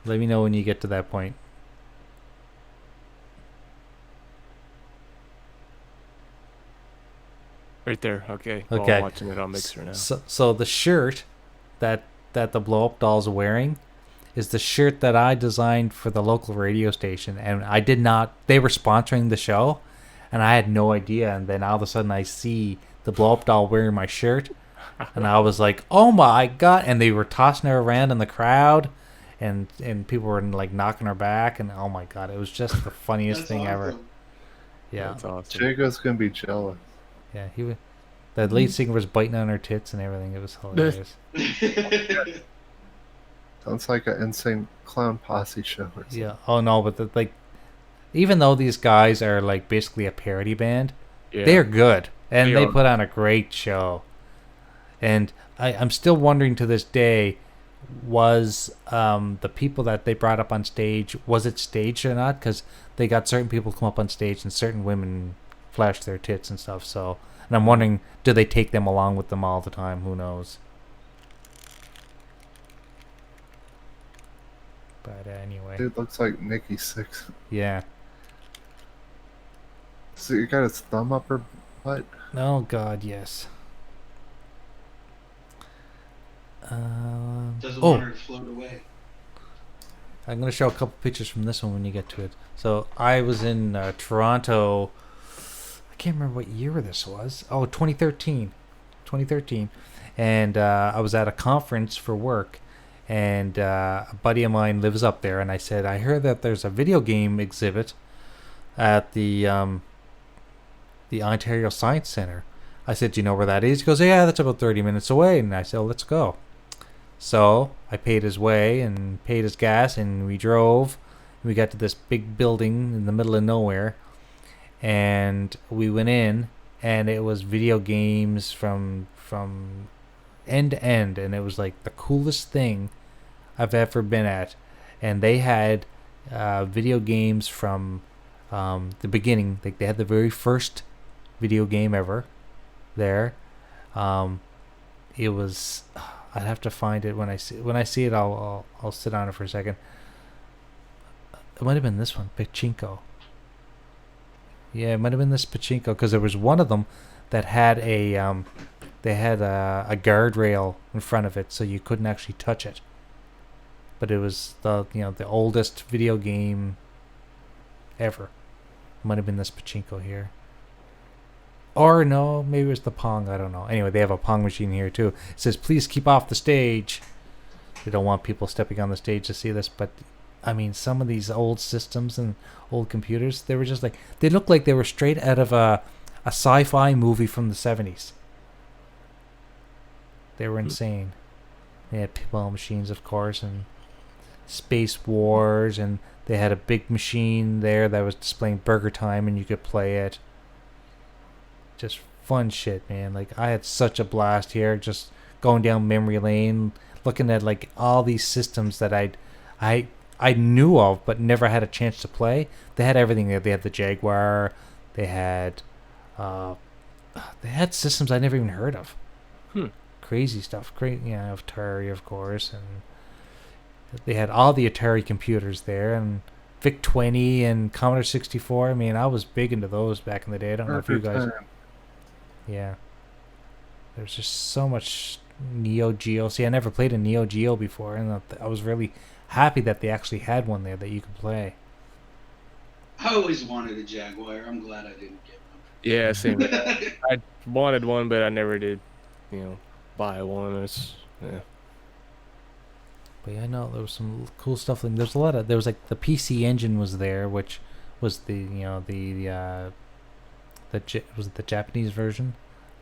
[SPEAKER 1] me know when you get to that point.
[SPEAKER 2] Right there. Okay.
[SPEAKER 1] Okay.
[SPEAKER 2] While I'm watching it on Mixer now.
[SPEAKER 1] So the shirt that the blow-up doll's wearing is the shirt that I designed for the local radio station, and I did not. They were sponsoring the show, and I had no idea. And then all of a sudden, I see the blow-up doll wearing my shirt, and I was like, "Oh my god!" And they were tossing her around in the crowd, and people were like knocking her back, and oh my god, it was just the funniest
[SPEAKER 4] That's
[SPEAKER 1] thing ever.
[SPEAKER 4] awesome.
[SPEAKER 1] Yeah,
[SPEAKER 2] That's awesome.
[SPEAKER 3] Jago's gonna be jealous.
[SPEAKER 1] yeah. The lead singer was biting on her tits and everything. It was hilarious.
[SPEAKER 3] Sounds like an insane clown posse show or something.
[SPEAKER 1] Yeah. Oh no, but like, even though these guys are like basically a parody band,
[SPEAKER 2] Yeah.
[SPEAKER 1] they're good and
[SPEAKER 2] They
[SPEAKER 1] they
[SPEAKER 2] are.
[SPEAKER 1] put on a great show. And I'm still wondering to this day, was the people that they brought up on stage, was it staged or not? Because they got certain people come up on stage and certain women flash their tits and stuff. So, and I'm wondering, do they take them along with them all the time? Who knows? But anyway,
[SPEAKER 3] Dude looks like Nikki Six.
[SPEAKER 1] yeah.
[SPEAKER 3] So you got his thumb up her butt?
[SPEAKER 1] Oh God, yes.
[SPEAKER 4] Doesn't
[SPEAKER 1] Oh,
[SPEAKER 4] want her to float away.
[SPEAKER 1] I'm going to show a couple pictures from this one when you get to it. So I was in Toronto. I can't remember what year this was. Oh, 2013. 2013. And I was at a conference for work. And a buddy of mine lives up there. And I said, I heard that there's a video game exhibit at the Ontario Science Center. I said, do you know where that is? He goes, yeah, that's about 30 minutes away. And I said, well, let's go. So I paid his way and paid his gas, and we drove. We got to this big building in the middle of nowhere, and we went in, and it was video games from end to end, and it was like the coolest thing I've ever been at. And they had video games from the beginning. Like they had the very first video game ever there. It was. I'd have to find it when I see it. I'll sit on it for a second. It might have been this one, Pachinko. Yeah, it might have been this Pachinko, because there was one of them that had a guardrail in front of it, so you couldn't actually touch it. But it was the oldest video game ever. It might have been this Pachinko here. Or no, maybe it was the Pong, I don't know. Anyway, they have a Pong machine here too. It says, please keep off the stage. They don't want people stepping on the stage to see this, but I mean, some of these old systems and old computers, they were just like, they looked like they were straight out of a sci-fi movie from the 70s. They were insane. They had pinball machines, of course, and Space Wars, and they had a big machine there that was displaying Burger Time, and you could play it. Just fun shit, man. Like, I had such a blast here, just going down memory lane, looking at like all these systems that I knew of but never had a chance to play. They had everything there. They had the Jaguar. They had systems I never even heard of. Crazy stuff. Great, Atari, of course, and they had all the Atari computers there, and VIC-20 and Commodore 64. I mean, I was big into those back in the day. I don't know if you guys. Yeah. There's just so much Neo Geo. See, I never played a Neo Geo before, and I was really happy that they actually had one there that you could play.
[SPEAKER 4] I always wanted a Jaguar. I'm glad I didn't get one.
[SPEAKER 2] Yeah, same. I wanted one, but I never did, buy one. Yeah.
[SPEAKER 1] But yeah, I know there was some cool stuff. And there's a lot of. There was like the PC Engine was there, which was the was it the Japanese version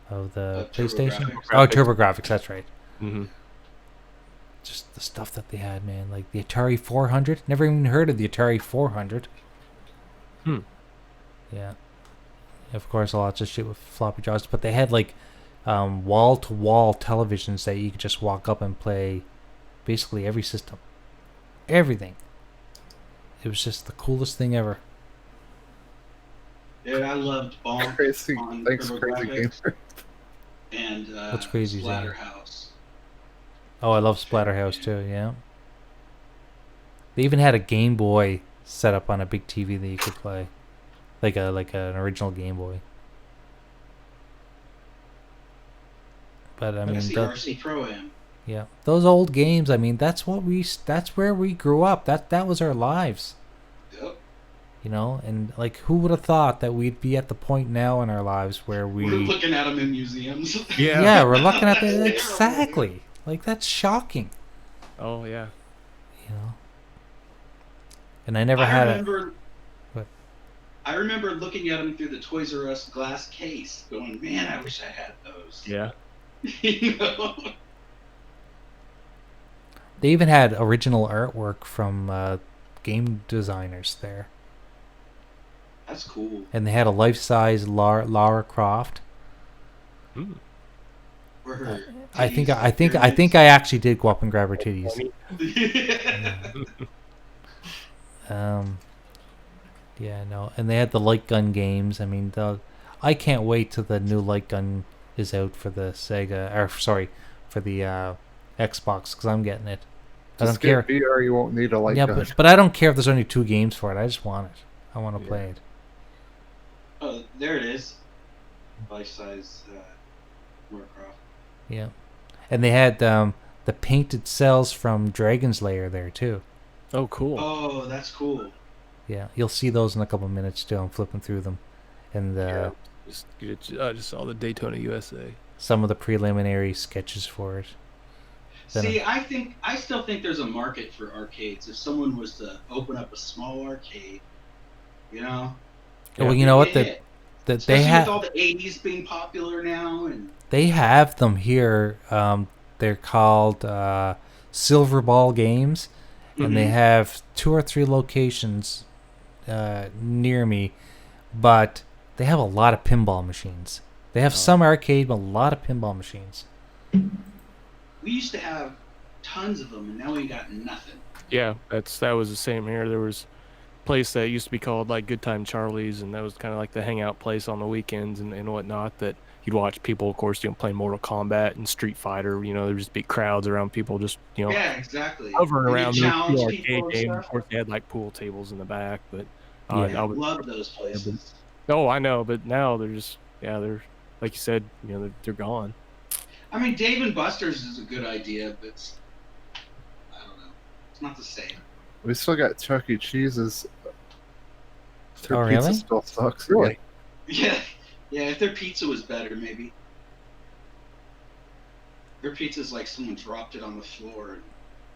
[SPEAKER 1] of the PlayStation?
[SPEAKER 4] TurboGrafx.
[SPEAKER 1] TurboGrafx. That's right.
[SPEAKER 2] Mm-hmm.
[SPEAKER 1] Just the stuff that they had, man. Like the Atari 400. Never even heard of the Atari 400. Yeah. Of course, lots of shit with floppy drives, but they had like wall-to-wall televisions that you could just walk up and play basically every system. Everything. It was just the coolest thing ever.
[SPEAKER 4] Dude, I loved Bonk
[SPEAKER 3] Crazy,
[SPEAKER 4] on
[SPEAKER 3] thanks, Crazy
[SPEAKER 4] TurboGrafx
[SPEAKER 3] Gamer.
[SPEAKER 4] and
[SPEAKER 1] What's Crazy, Zane?
[SPEAKER 4] Splatterhouse.
[SPEAKER 1] Oh, I love Splatterhouse too, yeah. They even had a Game Boy set up on a big TV that you could play. Like an original Game Boy. But I mean,
[SPEAKER 4] That's the RC Pro-Am.
[SPEAKER 1] yeah, those old games, I mean, that's where we grew up. That was our lives.
[SPEAKER 4] Yep.
[SPEAKER 1] And like, who would have thought that we'd be at the point now in our lives where
[SPEAKER 4] We're looking at them in museums.
[SPEAKER 1] yeah, we're looking at that exactly. Like, that's shocking.
[SPEAKER 2] Oh yeah.
[SPEAKER 1] you know. And I never had
[SPEAKER 4] remember,
[SPEAKER 1] What?
[SPEAKER 4] I remember looking at them through the Toys R Us glass case, going, "Man, I wish I had those."
[SPEAKER 2] Yeah.
[SPEAKER 4] You know?
[SPEAKER 1] They even had original artwork from game designers there,
[SPEAKER 4] That's cool.
[SPEAKER 1] and they had a life-size Lara Croft.
[SPEAKER 2] Hmm.
[SPEAKER 4] Or her
[SPEAKER 1] I think
[SPEAKER 4] titties,
[SPEAKER 1] I actually did go up and grab her titties. Yeah, no, and they had the light gun games. I mean, I can't wait till the new light gun is out for the Sega, or sorry, for the Xbox, because I'm getting it. I don't
[SPEAKER 3] Just
[SPEAKER 1] care.
[SPEAKER 3] get VR, you won't need a light
[SPEAKER 1] Yeah,
[SPEAKER 3] gun.
[SPEAKER 1] but I don't care if there's only 2 games for it. I just want it. I want to play it.
[SPEAKER 4] Oh, there it is. Life-size Warcraft.
[SPEAKER 1] Yeah, and they had the painted cells from Dragon's Lair there too.
[SPEAKER 2] Oh, cool.
[SPEAKER 4] Oh, that's cool.
[SPEAKER 1] Yeah, you'll see those in a couple minutes too. I'm flipping through them, and
[SPEAKER 2] I just saw the Daytona USA.
[SPEAKER 1] some of the preliminary sketches for it. Then
[SPEAKER 4] See, I still think there's a market for arcades. If someone was to open up a small arcade, you know.
[SPEAKER 1] Well, you know what? They
[SPEAKER 4] Especially
[SPEAKER 1] have
[SPEAKER 4] with all the '80s being popular now, and
[SPEAKER 1] they have them here. They're called Silver Ball Games, and they have 2 or 3 locations near me, but they have a lot of pinball machines. They have some arcade, but a lot of pinball machines.
[SPEAKER 4] we used to have tons of them, and now we got nothing.
[SPEAKER 2] Yeah, that was the same here. There was a place that used to be called like Good Time Charlie's, and that was kind of like the hangout place on the weekends and whatnot. That you'd watch people, of course, playing Mortal Kombat and Street Fighter. You know, there'd just be crowds around people just
[SPEAKER 4] Yeah, exactly.
[SPEAKER 2] hovering
[SPEAKER 4] And you
[SPEAKER 2] around those
[SPEAKER 4] challenge
[SPEAKER 2] two
[SPEAKER 4] people
[SPEAKER 2] arcade
[SPEAKER 4] and
[SPEAKER 2] games.
[SPEAKER 4] stuff.
[SPEAKER 2] Of course, they had like pool tables in the back, but
[SPEAKER 1] Yeah.
[SPEAKER 2] I
[SPEAKER 4] I
[SPEAKER 2] was,
[SPEAKER 4] love those places.
[SPEAKER 2] oh, I know, but now they're just they're like you said, they're gone.
[SPEAKER 4] I mean, Dave and Buster's is a good idea, but I don't know. It's not the same.
[SPEAKER 3] We still got Chuck E. Cheese's. Their
[SPEAKER 1] Oh,
[SPEAKER 3] pizza
[SPEAKER 1] really?
[SPEAKER 3] still sucks.
[SPEAKER 2] Really?
[SPEAKER 4] Yeah, if their pizza was better, maybe. Their pizza's like someone dropped it on the floor and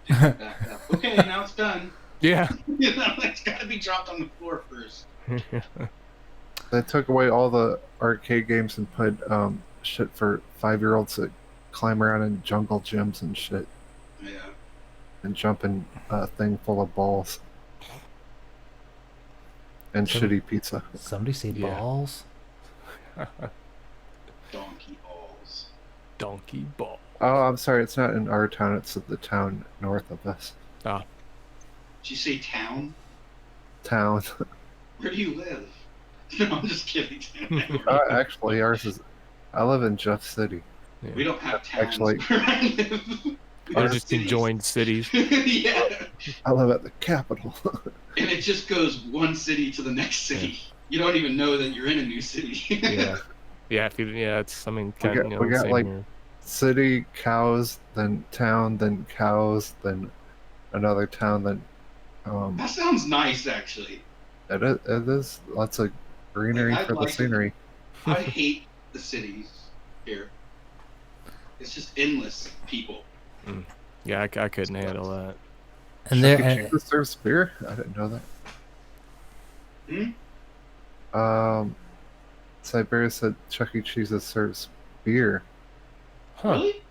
[SPEAKER 4] picked it back up. Okay, now it's done.
[SPEAKER 2] Yeah.
[SPEAKER 4] It's got to be dropped on the floor first.
[SPEAKER 3] They took away all the arcade games and put shit for 5-year-olds that climb around in jungle gyms and shit
[SPEAKER 4] Yeah.
[SPEAKER 3] and jump in a thing full of balls. And shitty pizza.
[SPEAKER 1] Somebody say
[SPEAKER 2] Yeah.
[SPEAKER 1] balls.
[SPEAKER 4] Donkey balls.
[SPEAKER 2] Donkey ball.
[SPEAKER 3] Oh, I'm sorry, it's not in our town, it's at the town north of us.
[SPEAKER 4] Did you say town?
[SPEAKER 3] Town.
[SPEAKER 4] Where do you live? No, I'm just kidding.
[SPEAKER 3] Actually, ours is. I live in Jeff City.
[SPEAKER 4] We don't have towns.
[SPEAKER 3] Actually-
[SPEAKER 4] where I live. We
[SPEAKER 2] They're
[SPEAKER 4] have
[SPEAKER 2] just
[SPEAKER 4] cities.
[SPEAKER 2] enjoying cities.
[SPEAKER 4] Yeah.
[SPEAKER 3] I live at the capital.
[SPEAKER 4] And it just goes one city to the next city. You don't even know that you're in a new city.
[SPEAKER 2] Yeah. Yeah, it's, I mean, kind of,
[SPEAKER 3] we got
[SPEAKER 2] same
[SPEAKER 3] like
[SPEAKER 2] here.
[SPEAKER 3] city, cows, then town, then cows, then another town, then.
[SPEAKER 4] That sounds nice, actually.
[SPEAKER 3] It is lots of greenery
[SPEAKER 4] Like, I'd
[SPEAKER 3] for the
[SPEAKER 4] like it.
[SPEAKER 3] scenery.
[SPEAKER 4] I hate the cities here. It's just endless people.
[SPEAKER 2] Yeah, I couldn't handle that.
[SPEAKER 1] And
[SPEAKER 3] Chuck E.
[SPEAKER 1] there,
[SPEAKER 3] Cheese serves beer? I didn't know that. Siberia said Chuck E. Cheese serves beer.
[SPEAKER 2] Huh.
[SPEAKER 4] Really?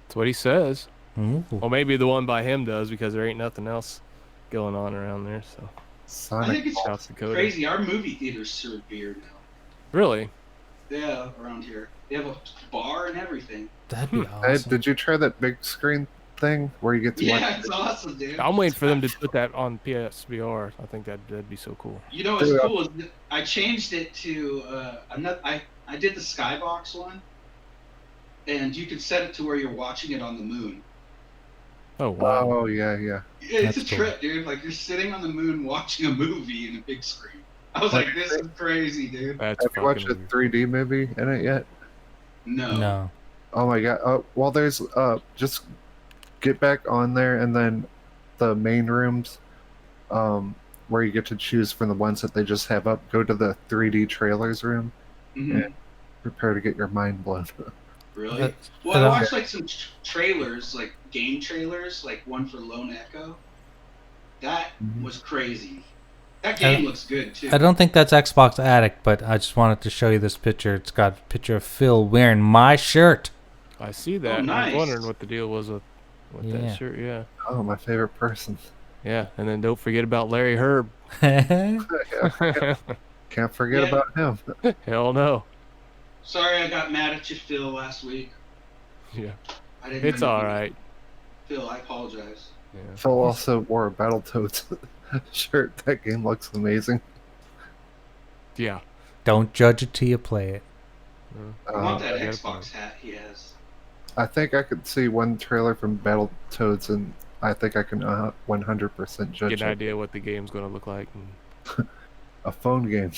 [SPEAKER 2] That's what he says.
[SPEAKER 1] Ooh.
[SPEAKER 2] Well, maybe the one by him does because there ain't nothing else going on around there. So
[SPEAKER 4] I
[SPEAKER 3] Sonic.
[SPEAKER 4] think it's
[SPEAKER 2] South Dakota.
[SPEAKER 4] crazy. Our movie theaters serve beer now.
[SPEAKER 2] Really?
[SPEAKER 4] Yeah, around here. They have a bar and everything.
[SPEAKER 1] That'd be
[SPEAKER 3] Ed,
[SPEAKER 1] awesome.
[SPEAKER 3] did you try that big screen thing where you get to
[SPEAKER 4] Yeah,
[SPEAKER 3] watch?
[SPEAKER 4] it's awesome, dude.
[SPEAKER 2] I'm waiting for them to put that on PSVR. I think that'd be so cool.
[SPEAKER 4] You know what's
[SPEAKER 3] Yeah.
[SPEAKER 4] cool is that I changed it to another. I did the Skybox one, and you can set it to where you're watching it on the moon.
[SPEAKER 2] Oh wow.
[SPEAKER 3] Oh yeah.
[SPEAKER 4] Yeah, it's
[SPEAKER 1] That's
[SPEAKER 4] a
[SPEAKER 1] cool.
[SPEAKER 4] trip, dude. Like you're sitting on the moon watching a movie in a big screen. I was like, this is crazy, dude.
[SPEAKER 2] That's
[SPEAKER 3] Have you watched a
[SPEAKER 2] fucking
[SPEAKER 3] 3D movie in it yet?
[SPEAKER 4] No.
[SPEAKER 1] No.
[SPEAKER 3] Oh my god. Well, there's just get back on there and then the main rooms, where you get to choose from the ones that they just have up. Go to the 3D trailers room.
[SPEAKER 4] Mhm.
[SPEAKER 3] Yeah. Prepare to get your mind blown.
[SPEAKER 4] Really?
[SPEAKER 1] But-
[SPEAKER 4] Well,
[SPEAKER 1] but,
[SPEAKER 4] I watched like some trailers, like game trailers, like one for Lone Echo. That was crazy. That game looks good too.
[SPEAKER 1] I don't think that's Xbox Addict, but I just wanted to show you this picture. It's got a picture of Phil wearing my shirt.
[SPEAKER 2] I see that.
[SPEAKER 4] Oh, nice.
[SPEAKER 2] I was wondering what the deal was with that shirt. Yeah.
[SPEAKER 3] Oh, my favorite person.
[SPEAKER 2] Yeah, and then don't forget about Larry Herb.
[SPEAKER 3] Can't forget about him.
[SPEAKER 2] Hell no.
[SPEAKER 4] Sorry I got mad at you, Phil, last week.
[SPEAKER 2] Yeah.
[SPEAKER 4] I didn't
[SPEAKER 2] It's
[SPEAKER 4] mean to.
[SPEAKER 2] all right.
[SPEAKER 4] Phil, I apologize.
[SPEAKER 2] Yeah.
[SPEAKER 3] Phil also wore a Battletoads shirt. That game looks amazing.
[SPEAKER 2] Yeah.
[SPEAKER 1] Don't judge it till you play it.
[SPEAKER 4] I want that
[SPEAKER 2] I gotta
[SPEAKER 4] Xbox hat he has.
[SPEAKER 3] I think I could see one trailer from Battletoads, and I think I can 100% judge
[SPEAKER 2] Get an
[SPEAKER 3] it.
[SPEAKER 2] idea what the game's gonna look like.
[SPEAKER 3] A phone game.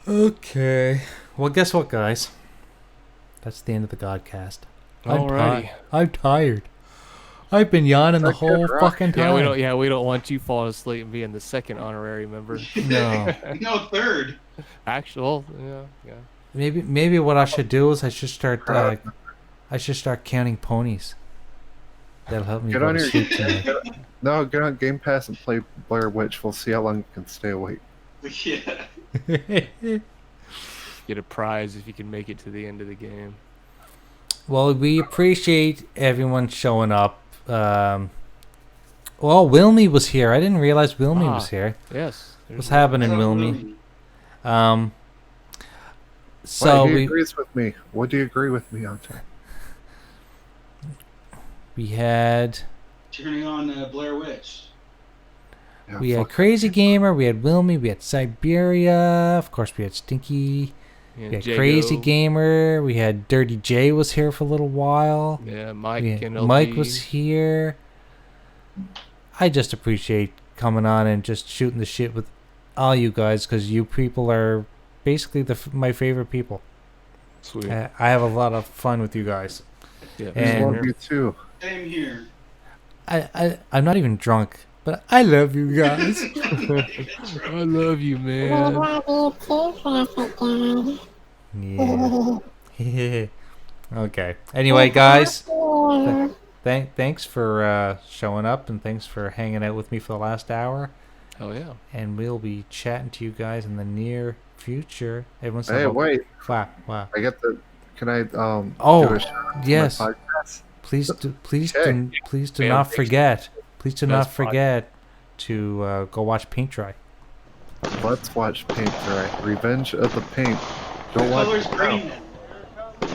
[SPEAKER 1] Okay. Well, guess what, guys? That's the end of the Godcast.
[SPEAKER 2] Alrighty.
[SPEAKER 1] I'm tired. I've been yawning the
[SPEAKER 3] That
[SPEAKER 1] whole
[SPEAKER 3] kid rock.
[SPEAKER 1] fucking time.
[SPEAKER 2] We don't want you falling asleep and being the second honorary member.
[SPEAKER 1] No.
[SPEAKER 4] No, third.
[SPEAKER 2] Actual, yeah.
[SPEAKER 1] Maybe what I should do is I should start counting ponies. That'll help me
[SPEAKER 3] Get
[SPEAKER 1] go
[SPEAKER 3] on
[SPEAKER 1] to
[SPEAKER 3] your
[SPEAKER 1] sleep tonight.
[SPEAKER 3] No, get on Game Pass and play Blair Witch. We'll see how long you can stay awake.
[SPEAKER 4] Yeah.
[SPEAKER 2] Get a prize if you can make it to the end of the game.
[SPEAKER 1] Well, we appreciate everyone showing up. Well, Wilmy was here. I didn't realize Wilmy was here.
[SPEAKER 2] Yes.
[SPEAKER 1] What's happening,
[SPEAKER 4] What's up,
[SPEAKER 1] Wilmy?
[SPEAKER 4] Wilmy?
[SPEAKER 1] So
[SPEAKER 3] Wait, he agrees with me. What do you agree with me on?
[SPEAKER 1] we had
[SPEAKER 4] Turning on Blair Witch.
[SPEAKER 3] Yeah,
[SPEAKER 1] we had
[SPEAKER 3] fuck.
[SPEAKER 1] Crazy Gamer, we had Wilmy, we had Siberia, of course we had Stinky,
[SPEAKER 2] Yeah,
[SPEAKER 1] we had
[SPEAKER 2] Jago.
[SPEAKER 1] Crazy Gamer, we had Dirty J was here for a little while.
[SPEAKER 2] Yeah, Mike
[SPEAKER 1] We had-
[SPEAKER 2] and LG.
[SPEAKER 1] Mike was here. I just appreciate coming on and just shooting the shit with all you guys because you people are basically my favorite people.
[SPEAKER 2] Sweet.
[SPEAKER 1] I have a lot of fun with you guys.
[SPEAKER 2] Yeah.
[SPEAKER 3] I
[SPEAKER 1] and-
[SPEAKER 3] love you too.
[SPEAKER 4] Same here.
[SPEAKER 1] I'm not even drunk, but I love you guys.
[SPEAKER 2] I love you,
[SPEAKER 5] We
[SPEAKER 2] man.
[SPEAKER 5] love you too, Classic Guy.
[SPEAKER 1] Yeah. Okay. Anyway, guys,
[SPEAKER 5] Yeah.
[SPEAKER 1] thanks for showing up and thanks for hanging out with me for the last hour.
[SPEAKER 2] Hell yeah.
[SPEAKER 1] And we'll be chatting to you guys in the near future. Everyone's
[SPEAKER 3] Hey, wait.
[SPEAKER 1] Wow.
[SPEAKER 3] I get the. Can I
[SPEAKER 1] Oh,
[SPEAKER 3] do a shout out to
[SPEAKER 1] yes.
[SPEAKER 3] my podcast?
[SPEAKER 1] Please do
[SPEAKER 3] Okay.
[SPEAKER 1] not forget. Please do not
[SPEAKER 2] Best
[SPEAKER 1] forget to go watch Paint Dry.
[SPEAKER 3] Let's watch Paint Dry. Revenge of the Paint.
[SPEAKER 4] The
[SPEAKER 3] Don't watch
[SPEAKER 4] color's
[SPEAKER 3] it now.
[SPEAKER 4] green.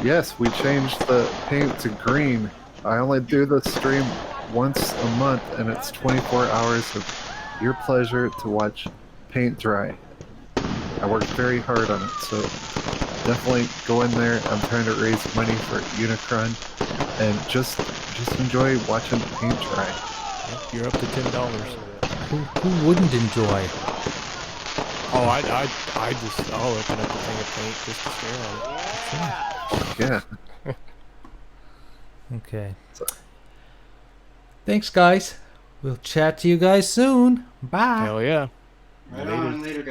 [SPEAKER 3] Yes, we changed the paint to green. I only do the stream once a month, and it's 24 hours of your pleasure to watch paint dry. I worked very hard on it, so definitely go in there. I'm trying to raise money for Unicron, and just enjoy watching paint dry.
[SPEAKER 2] Yep, you're up to $10.
[SPEAKER 1] Who wouldn't enjoy?
[SPEAKER 2] Oh, I'll open up a thing of paint just to stare at it.
[SPEAKER 3] Yeah.
[SPEAKER 1] Okay.
[SPEAKER 3] So-
[SPEAKER 1] Thanks, guys. We'll chat to you guys soon. Bye.
[SPEAKER 2] Hell yeah.
[SPEAKER 4] Right on, later, guys.